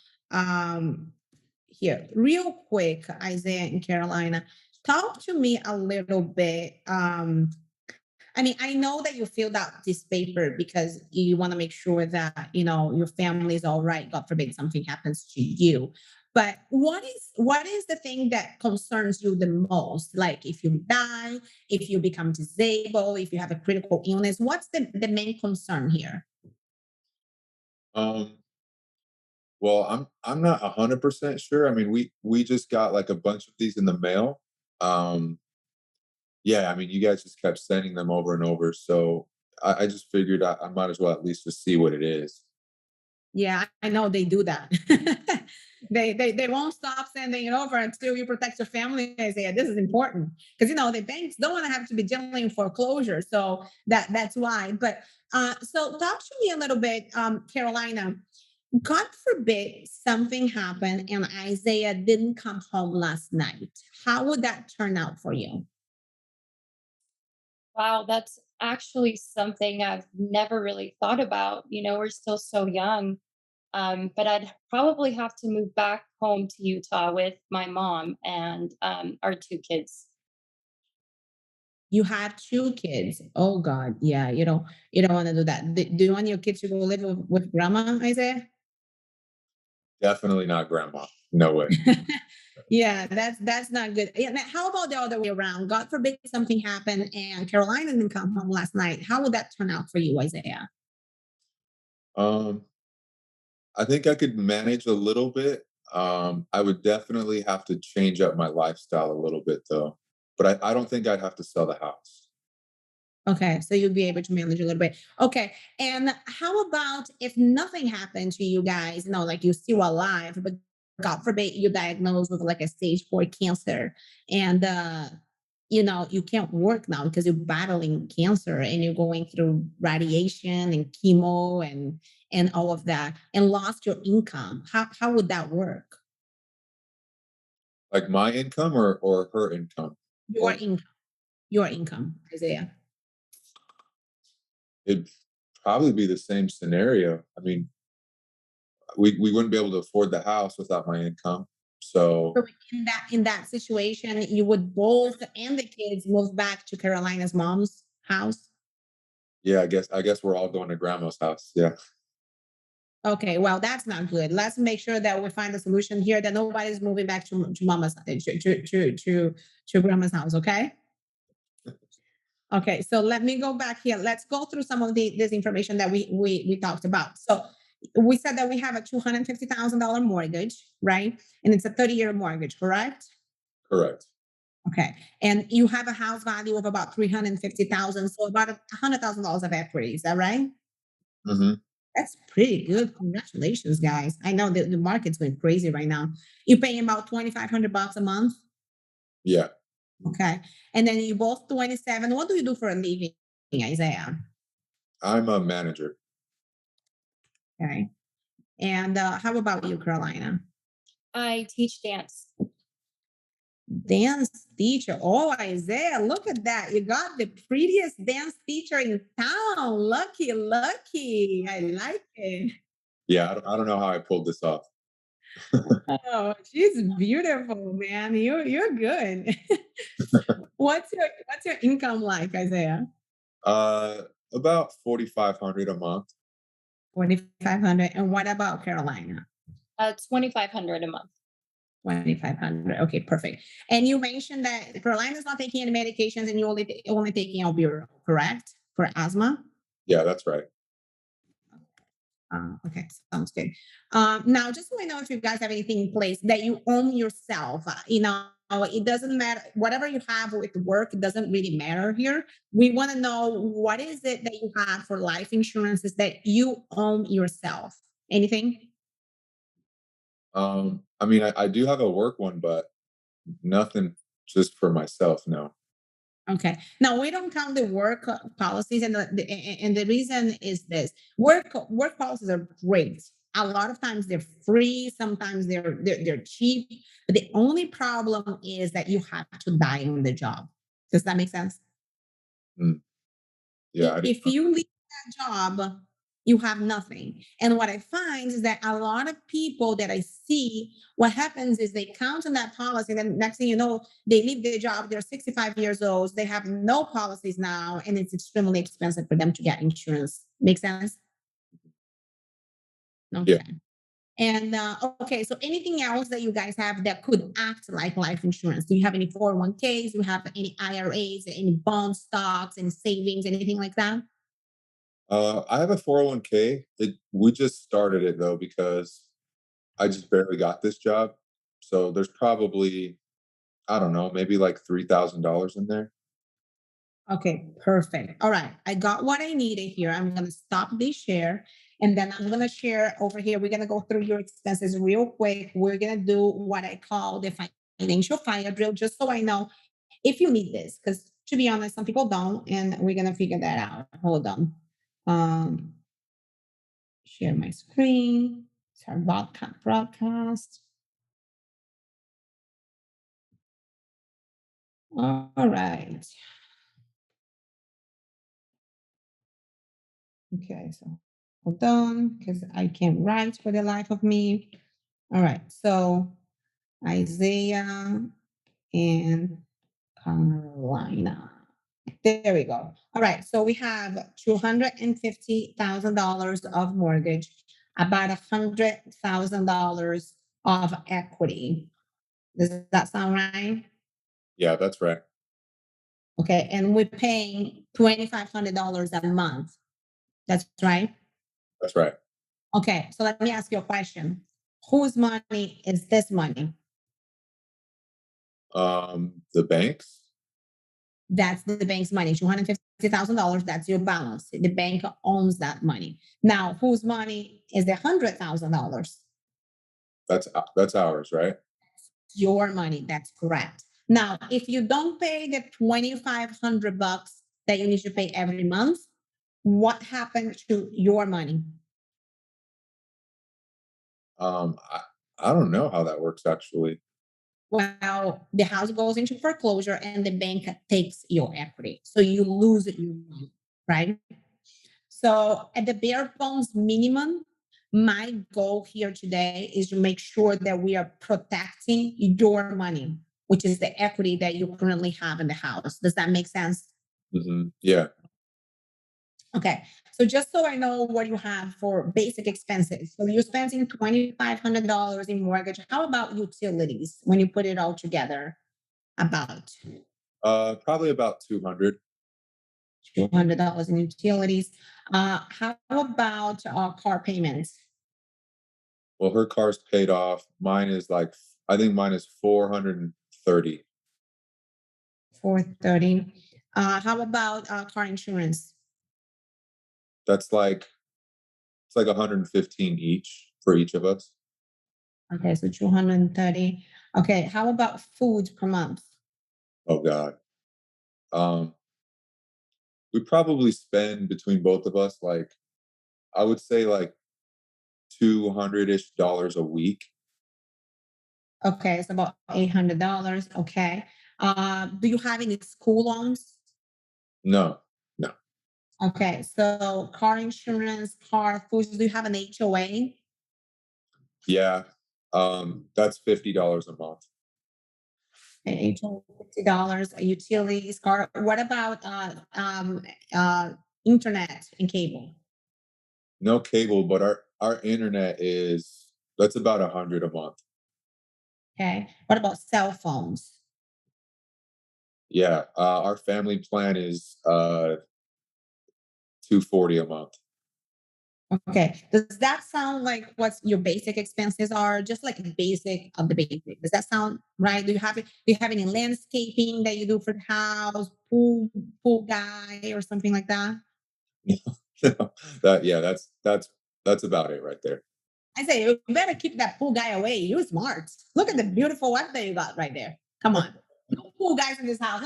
Here, real quick, Isaiah and Carolina, talk to me a little bit. I mean, I know that you filled out this paper because you want to make sure that, your family is all right. God forbid something happens to you. But what is the thing that concerns you the most? Like if you die, if you become disabled, if you have a critical illness, what's the main concern here? Um, well, I'm not 100% sure. I mean, we just got like a bunch of these in the mail. Um, yeah, I mean, you guys just kept sending them over and over, so I just figured I might as well at least just see what it is. Yeah, I know they do that. They won't stop sending it over until you protect your family. They say this is important because the banks don't want to have to be dealing in foreclosure, so that's why. But so talk to me a little bit, Carolina. God forbid something happened and Isaiah didn't come home last night. How would that turn out for you? Wow, that's actually something I've never really thought about. We're still so young. But I'd probably have to move back home to Utah with my mom and our two kids. You have two kids. Oh God, yeah. You don't want to do that. Do you want your kids to go live with grandma, Isaiah? Definitely not grandma. No way. Yeah, that's not good. Yeah, now how about the other way around? God forbid something happened and Carolina didn't come home last night. How would that turn out for you, Isaiah? Um, I think I could manage a little bit. I would definitely have to change up my lifestyle a little bit though. But I don't think I'd have to sell the house. Okay, so you'll be able to manage a little bit. Okay, and how about if nothing happened to you guys? Like you're still alive, but God forbid you diagnosed with like a stage 4 cancer, and you can't work now because you're battling cancer and you're going through radiation and chemo and all of that, and lost your income. How would that work? Like my income or her income? Your Or income, your income, Isaiah. it'd probably be the same scenario. I mean, we wouldn't be able to afford the house without my income. So So in that situation, you would both and the kids move back to Carolina's mom's house. yeah, I guess we're all going to grandma's house. Yeah. Okay, well, that's not good. Let's make sure that we find a solution here that nobody's moving back to mama's to grandma's house. Okay. Okay, so let me go back here. Let's go through some of this information that we talked about. So We said that we have a $250,000 mortgage, right? And it's a 30-year mortgage, correct? Correct. Okay. And you have a house value of about 350,000, so about $100,000 of equity. Is that right? Hmm. That's pretty good. Congratulations, guys. I know that the market's going crazy right now. You're paying about 2,500 bucks a month. Yeah. Okay. And then you both 27. What do you do for a living, Isaiah? I'm a manager. Okay. And how about you, Carolina? I teach dance. Dance teacher. Oh, Isaiah, look at that. You got the prettiest dance teacher in town. Lucky, lucky. I like it. Yeah, I don't know how I pulled this off. Oh, she's beautiful, man. You're good. What's your income like, Isaiah? Uh, about 4,500 a month. 4,500. And what about Carolina? 2,500 a month. 2,500. Okay, perfect. And you mentioned that Carolina's not taking any medications and you only taking albuterol, correct? For asthma? Yeah, that's right. Okay, sounds good. Now, just so I know if you guys have anything in place that you own yourself, it doesn't matter. Whatever you have with work, it doesn't really matter here. We want to know what is it that you have for life insurances that you own yourself. Anything? I mean, I do have a work one, but nothing just for myself. No. Okay. Now we don't count the work policies, and the reason is this: work policies are great. A lot of times they're free. Sometimes they're cheap. But the only problem is that you have to die on the job. Does that make sense? Mm, yeah, I didn't If you leave that job, you have nothing. And what I find is that a lot of people that I see, what happens is they count on that policy. And then next thing you know, they leave their job, they're 65 years old, they have no policies now, and it's extremely expensive for them to get insurance. Make sense? Yeah. Okay. And okay, so anything else that you guys have that could act like life insurance? Do you have any 401ks? Do you have any IRAs, any bond stocks, any savings, anything like that? I have a 401k. We just started it though because I just barely got this job. So there's probably, I don't know, maybe like $3,000 in there. Okay, perfect. All right, I got what I needed here. I'm gonna stop this share, and then I'm gonna share over here. We're gonna go through your expenses real quick. We're gonna do what I call the financial fire drill, just so I know if you need this. Because to be honest, some people don't, and we're gonna figure that out. Hold on. Um, Share my screen. It's our broadcast. All right. Okay, so hold on, because I can't write for the life of me. All right, so Isaiah and Carolina. There we go. All right, so we have $250,000 of mortgage, about $100,000 of equity. Does that sound right? Yeah, that's right. Okay, and we're paying $2,500 a month. That's right. That's right. Okay, so let me ask you a question. Whose money is this money? The banks. That's the bank's money, $250,000. That's your balance. The bank owns that money. Now, whose money is the $100,000? That's ours, right? Your money. That's correct. Now, if you don't pay the 2,500 bucks that you need to pay every month, what happened to your money? I don't know how that works actually. Well, the house goes into foreclosure and the bank takes your equity. So you lose your money, right? So at the bare bones minimum, my goal here today is to make sure that we are protecting your money, which is the equity that you currently have in the house. Does that make sense? Yeah. Okay. So just so I know what you have for basic expenses. So you're spending $2,500 in mortgage. How about utilities when you put it all together? About Probably about 200. $200 in utilities. How about car payments? Well, her car's paid off. Mine is like, I think mine is 430. 430. How about car insurance? That's like, it's like 115 each for each of us. Okay, so 230. Okay, how about food per month? Oh God. Um, we probably spend between both of us like, I would say like 200-ish dollars a week. Okay, it's about $800. Okay. Do you have any school loans? No, no. Okay, so car insurance, car food. Do you have an HOA? Yeah. That's $50 a month. $50, utilities, car. What about uh, internet and cable? No cable, but our internet is that's about 100 a month. Okay. What about cell phones? Yeah. Our family plan is 240 a month. Okay. Does that sound like what your basic expenses are? Just like basic of the basic. Does that sound right? Do you have any landscaping that you do for the house, pool guy or something like that? That yeah, that's about it right there. I say you better keep that pool guy away. You're smart. Look at the beautiful wife that you got right there. Come on. No pool guys in this house.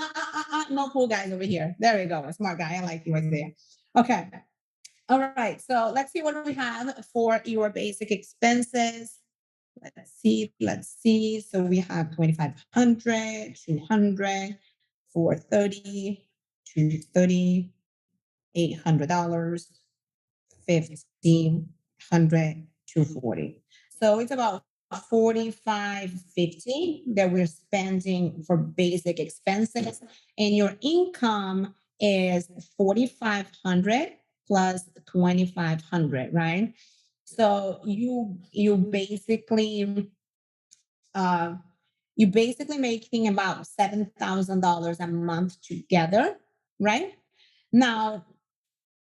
No pool guys over here. There you go. A smart guy. I like you right there. Okay. All right. So let's see what we have for your basic expenses. Let's see. Let's see. So we have 2,500, 200, 430, 230, $800, 1,500, 240. So it's about 4550 that we're spending for basic expenses, and your income is 4,500 plus 2,500, right? So uh you basically making about $7,000 a month together, right? Now,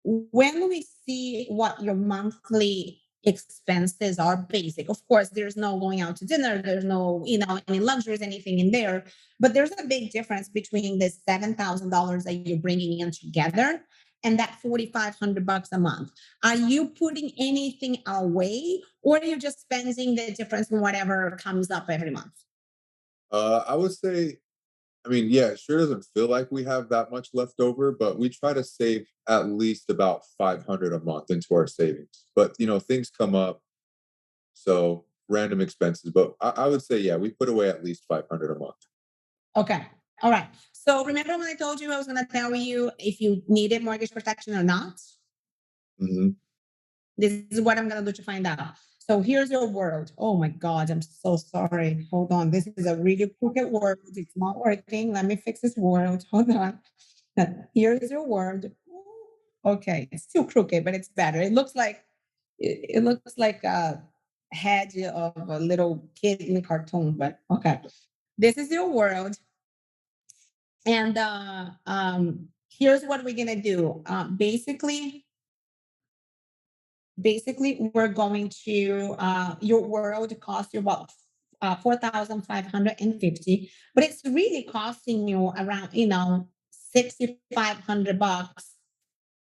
when we see what your monthly expenses are basic, of course there's no going out to dinner, there's no any luxuries, anything in there, but there's a big difference between the $7,000 that you're bringing in together and that 4,500 bucks a month. Are you putting anything away, or are you just spending the difference in whatever comes up every month? I would say, I mean, yeah, it sure doesn't feel like we have that much left over, but we try to save at least about 500 a month into our savings. But things come up, so random expenses. But I would say, yeah, we put away at least 500 a month. Okay. All right. So remember when I told you I was going to tell you if you needed mortgage protection or not? Hmm. This is what I'm going to do to find out. So here's your world. Oh my God, I'm so sorry. Hold on. This is a really crooked world. It's not working. Let me fix this world. Hold on. Here's your world. Okay, it's still crooked, but it's better. It looks like a head of a little kid in a cartoon, but okay. This is your world. And here's what we're gonna do. Basically, we're going to your world cost you about 4,550, but it's really costing you around 6,500 bucks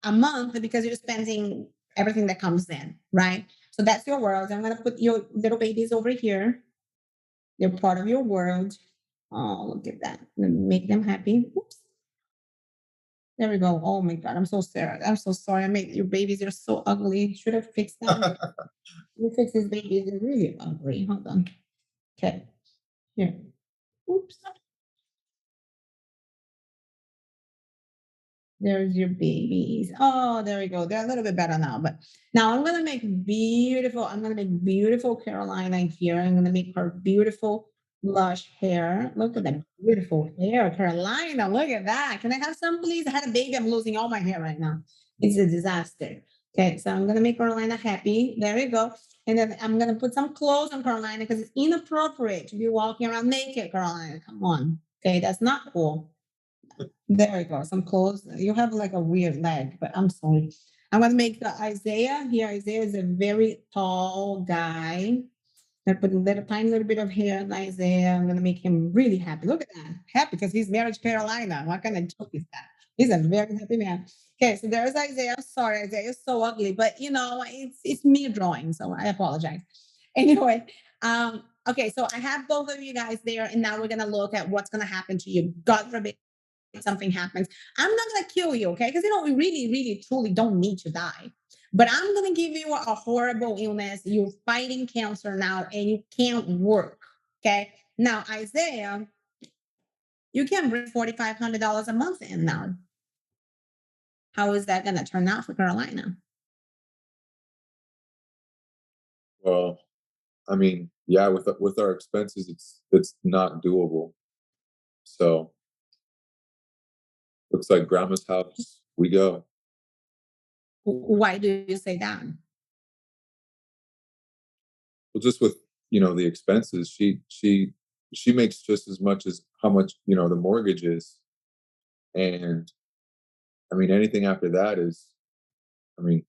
a month because you're spending everything that comes in, right? So that's your world. I'm gonna put your little babies over here. They're part of your world. Oh, look at that. Make them happy. Oops. There we go. Oh my God, I'm so sorry. I'm so sorry. I made your babies are so ugly. Should have fixed them. You fix these babies. They're really ugly. Hold on. Okay. Here. Oops. There's your babies. Oh, there we go. They're a little bit better now. But now I'm gonna make beautiful Carolina here. I'm gonna make her beautiful lush hair. Look at that beautiful hair, Carolina. Look at that. Can I have some, please? I had a baby. I'm losing all my hair right now. It's a disaster. Okay, so I'm gonna make Carolina happy. There we go. And then I'm gonna put some clothes on Carolina because it's inappropriate to be walking around naked, Carolina. Come on. Okay, that's not cool. There we go. Some clothes. You have like a weird leg, but I'm sorry. I'm gonna make the Isaiah here. Isaiah is a very tall guy. I put a little tiny little bit of hair on Isaiah. I'm gonna make him really happy. Look at that. Happy because he's married to Carolina. What kind of joke is that? He's a very happy man. Okay, so there's Isaiah. Sorry, Isaiah is so ugly, but it's me drawing, so I apologize. Anyway, okay, so I have both of you guys there, and now we're gonna look at what's gonna happen to you. God forbid something happens. I'm not gonna kill you, okay? Because we really, really, truly don't need to die. But I'm gonna give you a horrible illness. You're fighting cancer now, and you can't work. Okay. Now, Isaiah, you can bring $4,500 a month in now. How is that gonna turn out for Carolina? Well, I mean, yeah, with our expenses, it's not doable. So looks like grandma's house we go. Why do you say that? Well, just with the expenses, she makes just as much as how much the mortgage is, and I mean anything after that is, I mean,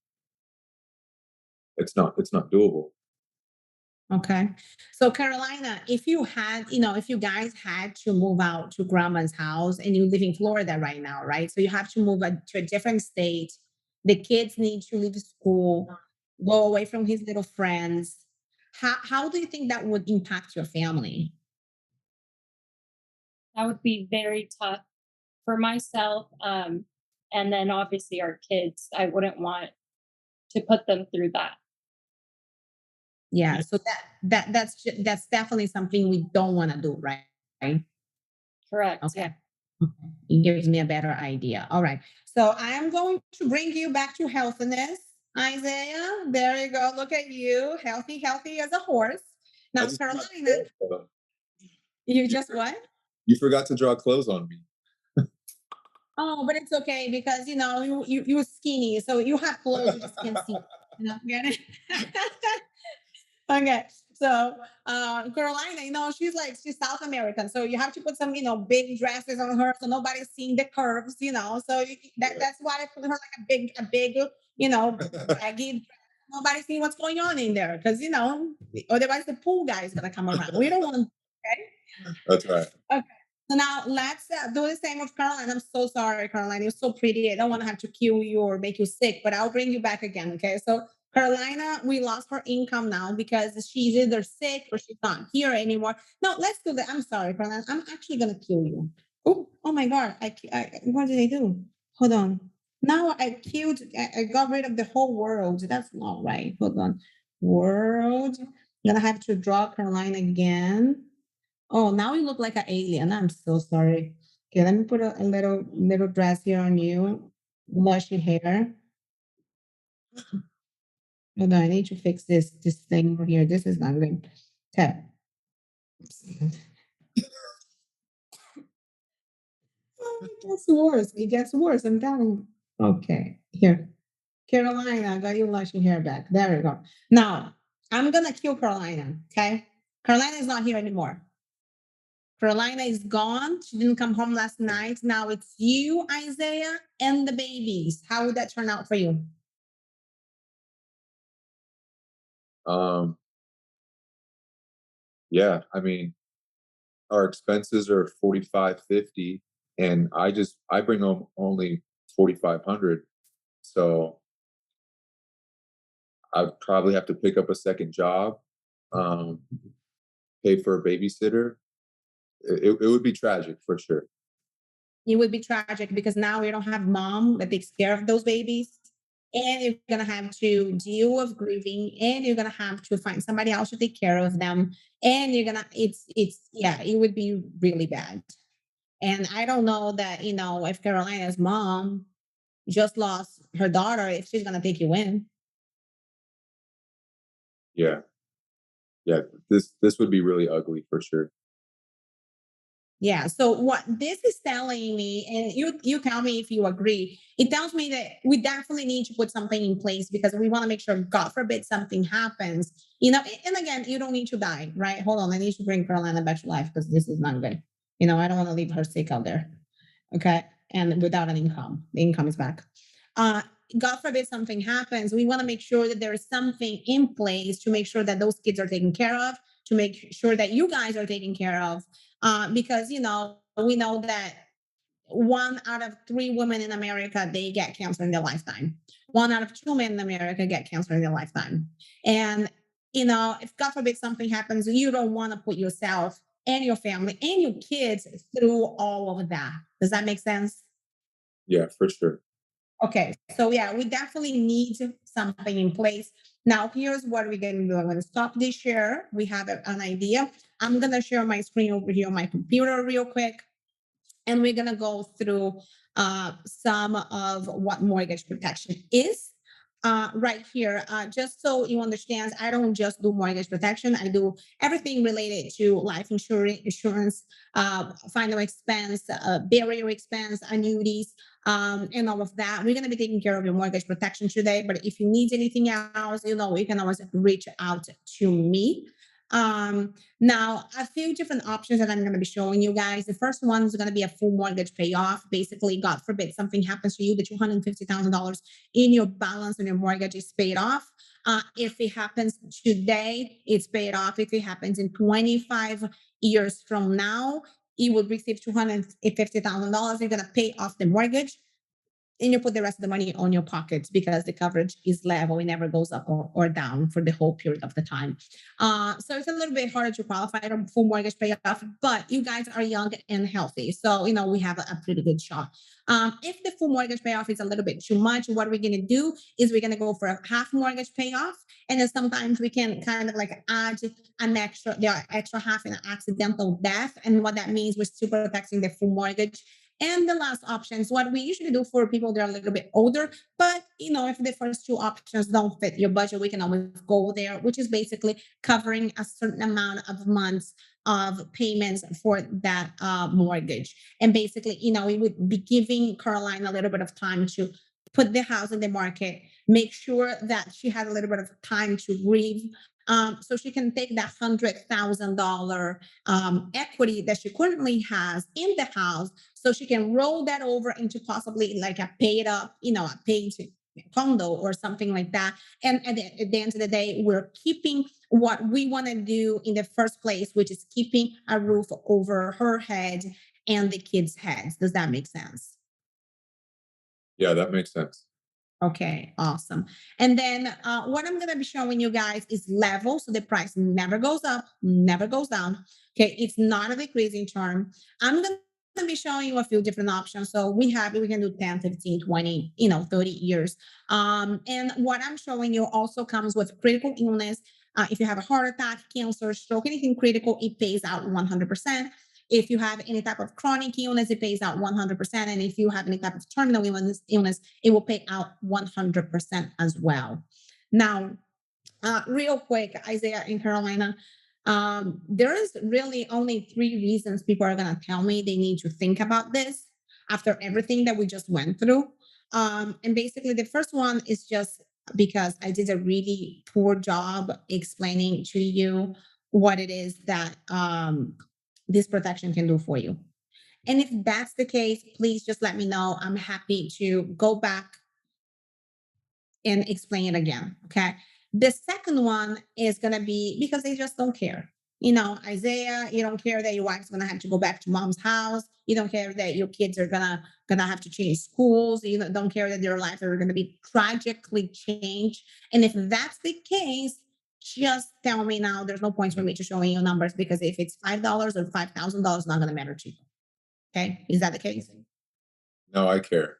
it's not doable. Okay. So Carolina, if you guys had to move out to grandma's house and you live in Florida right now, right? So you have to move to a different state. The kids need to leave school, go away from his little friends. How do you think that would impact your family? That would be very tough for myself. And then obviously our kids, I wouldn't want to put them through that. Yeah. So that's definitely something we don't want to do, right? Right. Correct. Okay. Yeah. Okay. It gives me a better idea. All right. So I am going to bring you back to healthiness, Isaiah. There you go. Look at you, healthy, healthy as a horse. I Now, just Carolina, you you, just what? you forgot to draw clothes on me. Oh, but it's okay because you're skinny, so you have clothes, you just can't see. Get it? Okay. So Carolina, she's South American. So you have to put some, big dresses on her so nobody's seeing the curves. So that's why I put her like a big, baggy dress. Nobody's seeing what's going on in there because otherwise the pool guy is gonna come around. We don't want okay. That's right. Okay. So now let's do the same with Caroline. I'm so sorry, Caroline. You're so pretty. I don't want to have to kill you or make you sick, but I'll bring you back again. Okay. So Carolina, we lost her income now because she's either sick or she's not here anymore. No, let's do that. I'm sorry, Caroline. I'm actually gonna kill you. Oh my God. What did I do? Hold on. Now I got rid of the whole world. That's not right. Hold on. World. I'm gonna have to draw Caroline again. Oh, now you look like an alien. I'm so sorry. Okay, let me put a little dress here on you. Lushy hair. Hold on, I need to fix this thing over here. This is not good. Okay. Oh, it gets worse. It gets worse. I'm telling you. Okay, here. Carolina, I got your lushy hair back. There we go. Now, I'm gonna kill Carolina. Okay. Carolina is not here anymore. Carolina is gone. She didn't come home last night. Now it's you, Isaiah, and the babies. How would that turn out for you? Um, yeah, I mean, our expenses are 4550, and I bring home only 4500. So I'd probably have to pick up a second job, um, pay for a babysitter. It would be tragic for sure. It would be tragic because now you don't have mom that takes care of those babies. And you're gonna have to deal with grieving, and you're gonna have to find somebody else to take care of them. And you're gonna it's yeah, it would be really bad. And I don't know that, if Carolina's mom just lost her daughter, if she's gonna take you in. Yeah, yeah. This would be really ugly for sure. Yeah. So what this is telling me, and you tell me if you agree, it tells me that we definitely need to put something in place because we want to make sure, God forbid, something happens. And again, you don't need to die, right? Hold on, I need to bring Carolina back to life because this is not good. I don't want to leave her sick out there. Okay. And without an income, the income is back. God forbid something happens, we want to make sure that there is something in place to make sure that those kids are taken care of, to make sure that you guys are taken care of. Because, we know that 1 out of 3 women in America, they get cancer in their lifetime. 1 out of 2 men in America get cancer in their lifetime. And, if God forbid something happens, you don't want to put yourself and your family and your kids through all of that. Does that make sense? Yeah, for sure. Okay, so yeah, we definitely need something in place. Now, here's what we're going to do. I'm going to stop this share. We have an idea. I'm going to share my screen over here on my computer real quick, and we're going to go through some of what mortgage protection is. Right here, just so you understand, I don't just do mortgage protection. I do everything related to life insurance, final expense, barrier expense, annuities, and all of that. We're going to be taking care of your mortgage protection today. But if you need anything else, you can always reach out to me. Now, a few different options that I'm going to be showing you guys. The first one is going to be a full mortgage payoff. Basically, God forbid something happens to you, the $250,000 in your balance on your mortgage is paid off. If it happens today, it's paid off. If it happens in 25 years from now, you will receive $250,000. You're going to pay off the mortgage, and you put the rest of the money on your pockets because the coverage is level. It never goes up or down for the whole period of the time. So it's a little bit harder to qualify for full mortgage payoff, but you guys are young and healthy. So, we have a pretty good shot. If the full mortgage payoff is a little bit too much, what we're going to do is we're going to go for a half mortgage payoff. And then sometimes we can kind of like add the extra half in an accidental death. And what that means, we're still protecting the full mortgage. And the last option is what we usually do for people that are a little bit older. But, if the first two options don't fit your budget, we can always go there, which is basically covering a certain amount of months of payments for that mortgage. And basically, we would be giving Caroline a little bit of time to put the house in the market, make sure that she had a little bit of time to grieve. So she can take that $100,000 equity that she currently has in the house, so she can roll that over into possibly like a paid up, a paid condo or something like that. And at the end of the day, we're keeping what we want to do in the first place, which is keeping a roof over her head and the kids' heads. Does that make sense? Yeah, that makes sense. Okay, awesome. And then what I'm going to be showing you guys is level. So the price never goes up, never goes down. Okay, it's not a decreasing term. I'm going to be showing you a few different options. So we can do 10, 15, 20, 30 years. And what I'm showing you also comes with critical illness. If you have a heart attack, cancer, stroke, anything critical, it pays out 100%. If you have any type of chronic illness, it pays out 100%. And if you have any type of terminal illness, it will pay out 100% as well. Now, real quick, Isaiah and Carolina, there is really only 3 reasons people are going to tell me they need to think about this after everything that we just went through. And basically, the first one is just because I did a really poor job explaining to you what it is that this protection can do for you. And if that's the case, please just let me know. I'm happy to go back and explain it again. Okay. The second one is going to be because they just don't care. Isaiah, you don't care that your wife's going to have to go back to mom's house. You don't care that your kids are gonna have to change schools. You don't care that their lives are going to be tragically changed. And if that's the case, just tell me now. There's no point for me to showing you numbers, because if it's $5 or $5,000, not going to matter to you. Okay, is that the case? No, I care.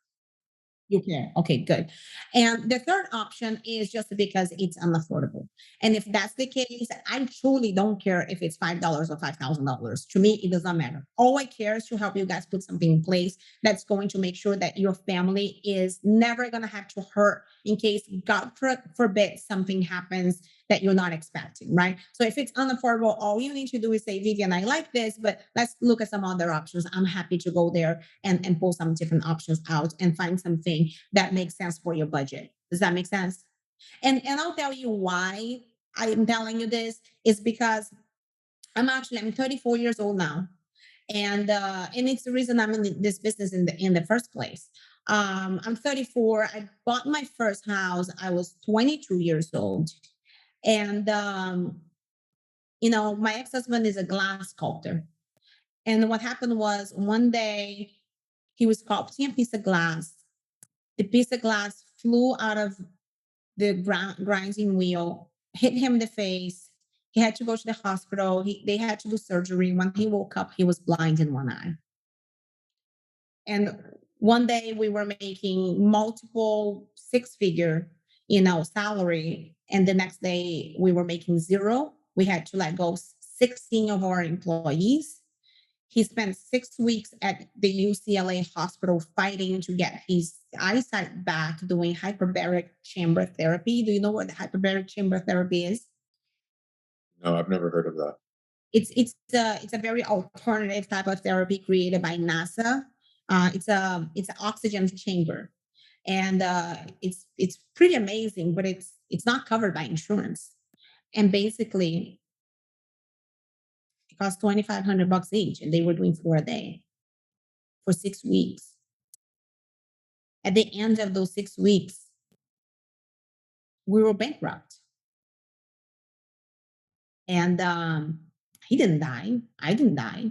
You can. Okay, good. And the third option is just because it's unaffordable. And if that's the case, I truly don't care if it's $5 or $5,000. To me, it does not matter. All I care is to help you guys put something in place that's going to make sure that your family is never going to have to hurt in case, God forbid, something happens that you're not expecting, right? So if it's unaffordable, all you need to do is say, Vivian, I like this, but let's look at some other options. I'm happy to go there and pull some different options out and find something that makes sense for your budget. Does that make sense? And I'll tell you why I'm telling you this is because I'm 34 years old now. And it's the reason I'm in this business in the first place. I'm 34. I bought my first house. I was 22 years old. And, my ex-husband is a glass sculptor. And what happened was one day he was sculpting a piece of glass. The piece of glass flew out of the grinding wheel, hit him in the face. He had to go to the hospital. They had to do surgery. When he woke up, he was blind in one eye. And one day we were making multiple six-figure, salary. And the next day we were making zero. We had to let go 16 of our employees. He spent 6 weeks at the UCLA hospital fighting to get his eyesight back, doing hyperbaric chamber therapy. Do you know what the hyperbaric chamber therapy is? No, I've never heard of that. It's a very alternative type of therapy created by NASA. It's an oxygen chamber, and it's pretty amazing, but it's not covered by insurance. And basically, it cost $2,500 each, and they were doing 4 a day for 6 weeks. At the end of those 6 weeks, we were bankrupt. And he didn't die. I didn't die,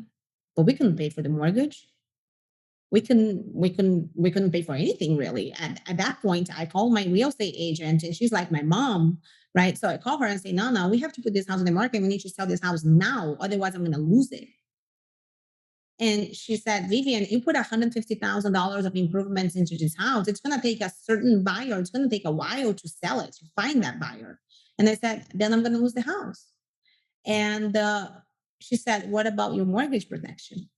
but we couldn't pay for the mortgage. We couldn't pay for anything really. At that point, I called my real estate agent, and she's like my mom, right? So I call her and say, no, we have to put this house on the market. We need to sell this house now, otherwise I'm going to lose it. And she said, Vivian, you put $150,000 of improvements into this house. It's going to take a certain buyer. It's going to take a while to sell it, to find that buyer. And I said, then I'm going to lose the house. And she said, what about your mortgage protection?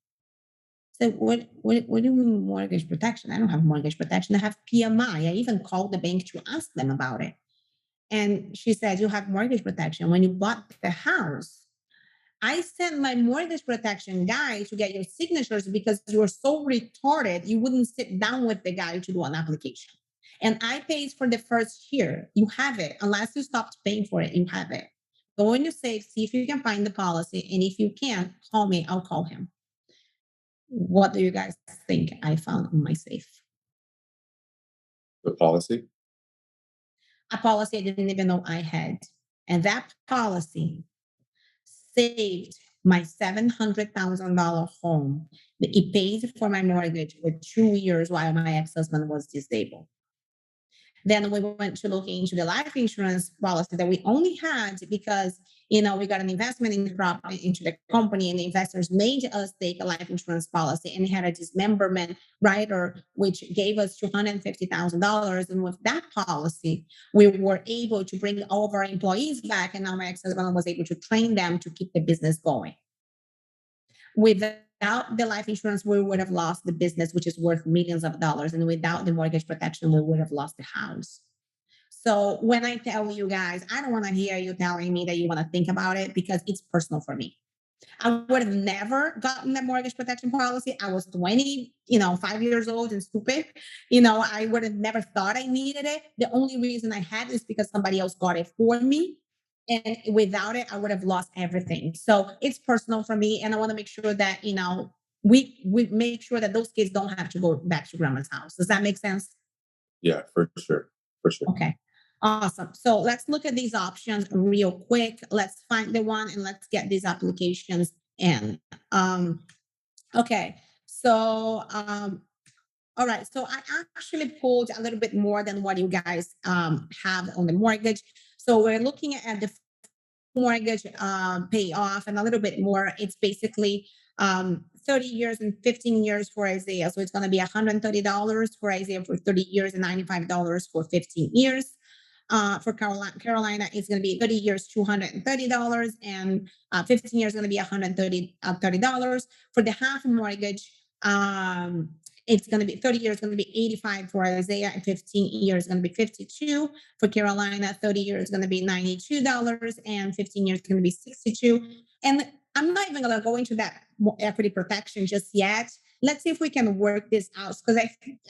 I said, what do you mean mortgage protection? I don't have mortgage protection. I have PMI. I even called the bank to ask them about it. And she said, you have mortgage protection. When you bought the house, I sent my mortgage protection guy to get your signatures because you were so retarded, you wouldn't sit down with the guy to do an application. And I paid for the first year. You have it. Unless you stopped paying for it, you have it. Go in your safe, see if you can find the policy. And if you can't, call me. I'll call him. What do you guys think I found in my safe? The policy? A policy I didn't even know I had. And that policy saved my $700,000 home. It paid for my mortgage for 2 years while my ex-husband was disabled. Then we went to look into the life insurance policy that we only had because, we got an investment in the property into the company, and the investors made us take a life insurance policy, and it had a dismemberment rider, which gave us $250,000. And with that policy, we were able to bring all of our employees back, and now my ex-husband was able to train them to keep the business going. Without the life insurance, we would have lost the business, which is worth millions of dollars. And without the mortgage protection, we would have lost the house. So when I tell you guys, I don't want to hear you telling me that you want to think about it because it's personal for me. I would have never gotten the mortgage protection policy. I was 5 years old and stupid. I would have never thought I needed it. The only reason I had it is because somebody else got it for me. And without it, I would have lost everything. So it's personal for me. And I want to make sure that, we make sure that those kids don't have to go back to grandma's house. Does that make sense? Yeah, for sure. For sure. Okay. Awesome. So let's look at these options real quick. Let's find the one and let's get these applications in. Okay. So, all right. So I actually pulled a little bit more than what you guys have on the mortgage. So we're looking at the mortgage payoff and a little bit more. It's basically 30 years and 15 years for Isaiah. So it's going to be $130 for Isaiah for 30 years and $95 for 15 years. For Carolina, it's going to be 30 years, $230, and 15 years is going to be $130. For the half mortgage, it's going to be 30 years, going to be 85 for Isaiah, and 15 years is going to be 52 for Carolina. 30 years is going to be $92, and 15 years is going to be 62. And I'm not even going to go into that equity protection just yet. Let's see if we can work this out because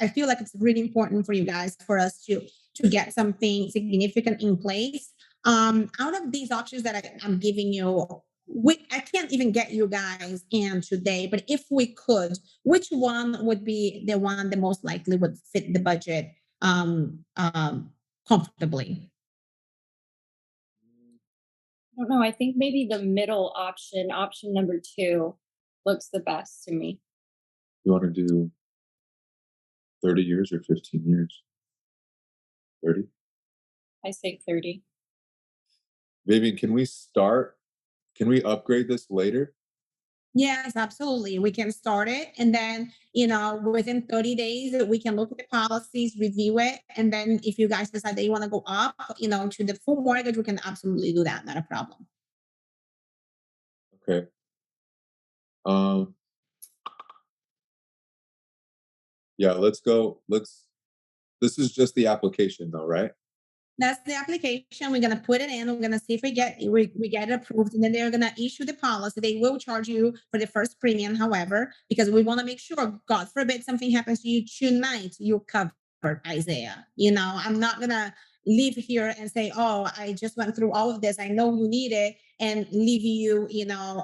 I feel like it's really important for you guys, for us to get something significant in place. Out of these options that I'm giving you, I can't even get you guys in today, but if we could, which one would be the one that most likely would fit the budget comfortably? I don't know. I think maybe the middle option, option number 2, looks the best to me. You want to do 30 years or 15 years? 30? I say 30. Vivian, can we upgrade this later? Yes, absolutely. We can start it. And then, within 30 days, we can look at the policies, review it. And then if you guys decide that you want to go up, to the full mortgage, we can absolutely do that. Not a problem. Okay. Um, yeah, let's go. This is just the application though, right? That's the application. We're gonna put it in. We're gonna see if we get it approved, and then they're gonna issue the policy. They will charge you for the first premium, however, because we want to make sure, God forbid, something happens to you tonight, you're covered, Isaiah. I'm not gonna leave here and say, "Oh, I just went through all of this. I know you need it," and leave you,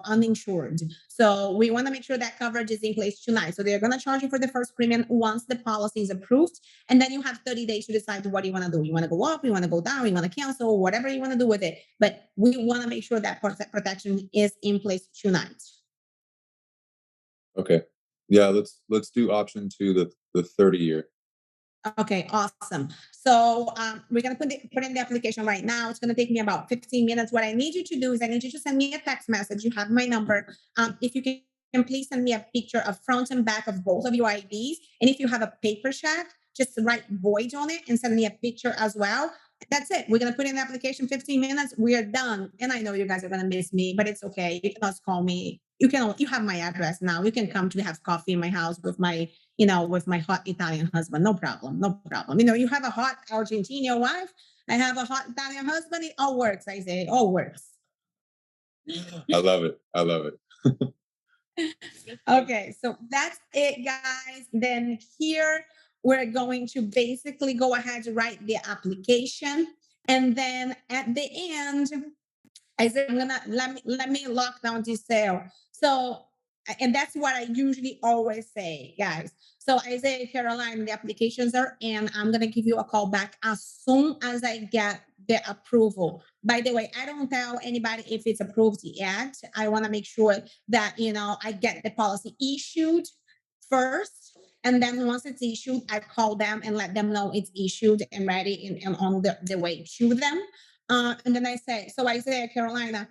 uninsured. So we want to make sure that coverage is in place tonight. So they're gonna charge you for the first premium once the policy is approved. And then you have 30 days to decide what you want to do. You want to go up, you want to go down, you want to cancel, whatever you want to do with it. But we want to make sure that protection is in place tonight. Okay. Yeah, let's do option 2, the 30-year. Okay, awesome. So we're gonna put in the application right now. It's gonna take me about 15 minutes. What I need you to do is I need you to send me a text message. You have my number. If you can please send me a picture of front and back of both of your IDs. And if you have a paper check, just write void on it and send me a picture as well. That's it. We're gonna put in the application 15 minutes. We are done. And I know you guys are gonna miss me, but it's okay. You can just call me. You have my address now. You can come to have coffee in my house with my hot Italian husband. No problem. No problem. You have a hot Argentinian wife. I have a hot Italian husband. It all works, I say. It all works. I love it. I love it. Okay, so that's it, guys. Then here we're going to basically go ahead and write the application. And then at the end, I said, I'm gonna let me lock down this sale. So, and that's what I usually always say, guys. So Isaiah, Caroline, the applications are in. I'm gonna give you a call back as soon as I get the approval. By the way, I don't tell anybody if it's approved yet. I want to make sure that I get the policy issued first. And then once it's issued, I call them and let them know it's issued and ready and on the way to them. And then I say, so Isaiah, Carolina,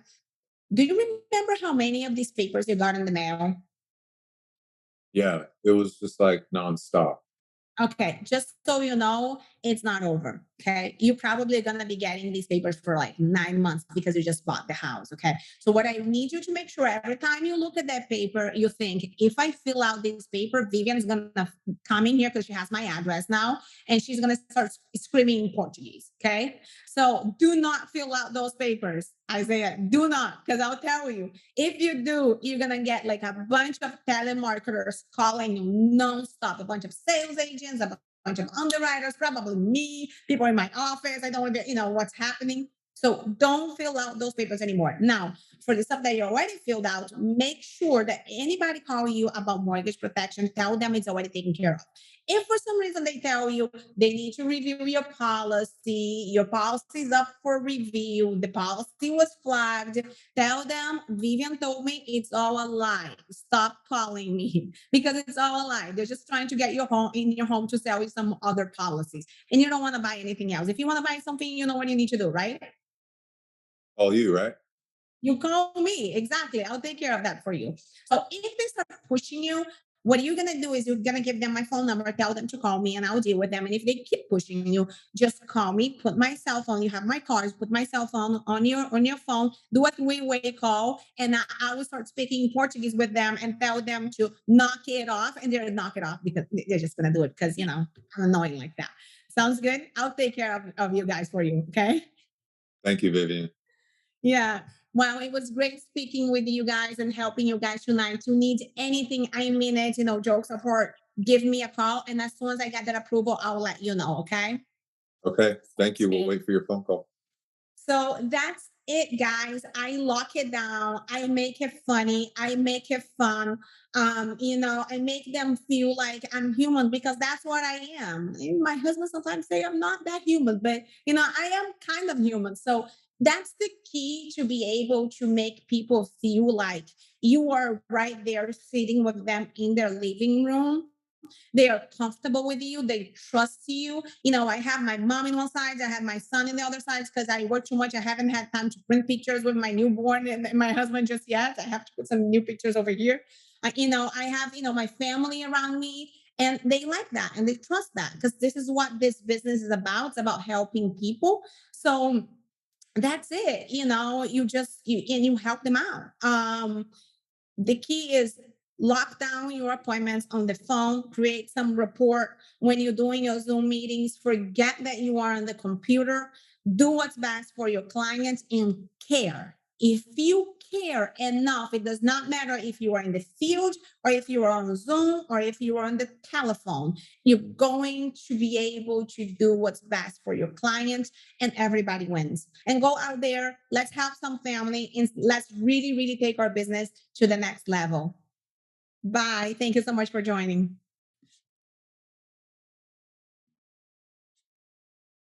do you remember how many of these papers you got in the mail? Yeah, it was just like nonstop. Okay, just so you know, it's not over. Okay, you're probably gonna be getting these papers for like 9 months because you just bought the house. Okay, so what I need you to make sure every time you look at that paper, you think, if I fill out this paper, Vivian is gonna come in here because she has my address now, and she's gonna start screaming in Portuguese. Okay, so do not fill out those papers, Isaiah. Do not, because I'll tell you, if you do, you're gonna get like a bunch of telemarketers calling you nonstop, a bunch of sales agents, a bunch of underwriters, probably me, people in my office. I don't want to, what's happening. So don't fill out those papers anymore. Now, for the stuff that you already filled out, make sure that anybody call you about mortgage protection, tell them it's already taken care of. If for some reason they tell you they need to review your policy is up for review, the policy was flagged, tell them Vivian told me it's all a lie. Stop calling me because it's all a lie. They're just trying to get your home to sell you some other policies. And you don't want to buy anything else. If you want to buy something, you know what you need to do, right? All you, right? You call me. Exactly. I'll take care of that for you. So if they start pushing you, what you're gonna do is you're gonna give them my phone number, tell them to call me, and I'll deal with them. And if they keep pushing you, just call me, put my cell phone. You have my cards, put my cell phone on your phone, do a three-way call, and I will start speaking Portuguese with them and tell them to knock it off, and they're knock it off because they're just gonna do it because I'm annoying like that. Sounds good? I'll take care of you guys for you, okay? Thank you, Vivian. Yeah. Well, it was great speaking with you guys and helping you guys tonight. You need anything, I mean it, jokes apart, give me a call. And as soon as I get that approval, I'll let you know. Okay. Okay, thank you. We'll Good. wait for your phone call. So that's it, guys. I lock it down. I make it funny. I make it fun. I make them feel like I'm human because that's what I am. And my husband sometimes say I'm not that human, but I am kind of human. So that's the key to be able to make people feel like you are right there sitting with them in their living room. They are comfortable with you. They trust you. I have my mom in one side. I have my son in the other side because I work too much. I haven't had time to print pictures with my newborn and my husband just yet. I have to put some new pictures over here. I have, my family around me and they like that and they trust that because this is what this business is about. It's about helping people. So that's it. You help them out. The key is lock down your appointments on the phone, create some rapport when you're doing your Zoom meetings. Forget that you are on the computer. Do what's best for your clients and care. If you care enough, it does not matter if you are in the field or if you are on Zoom or if you are on the telephone. You're going to be able to do what's best for your clients and everybody wins. And go out there, let's have some family, and let's really, really take our business to the next level. Bye. Thank you so much for joining.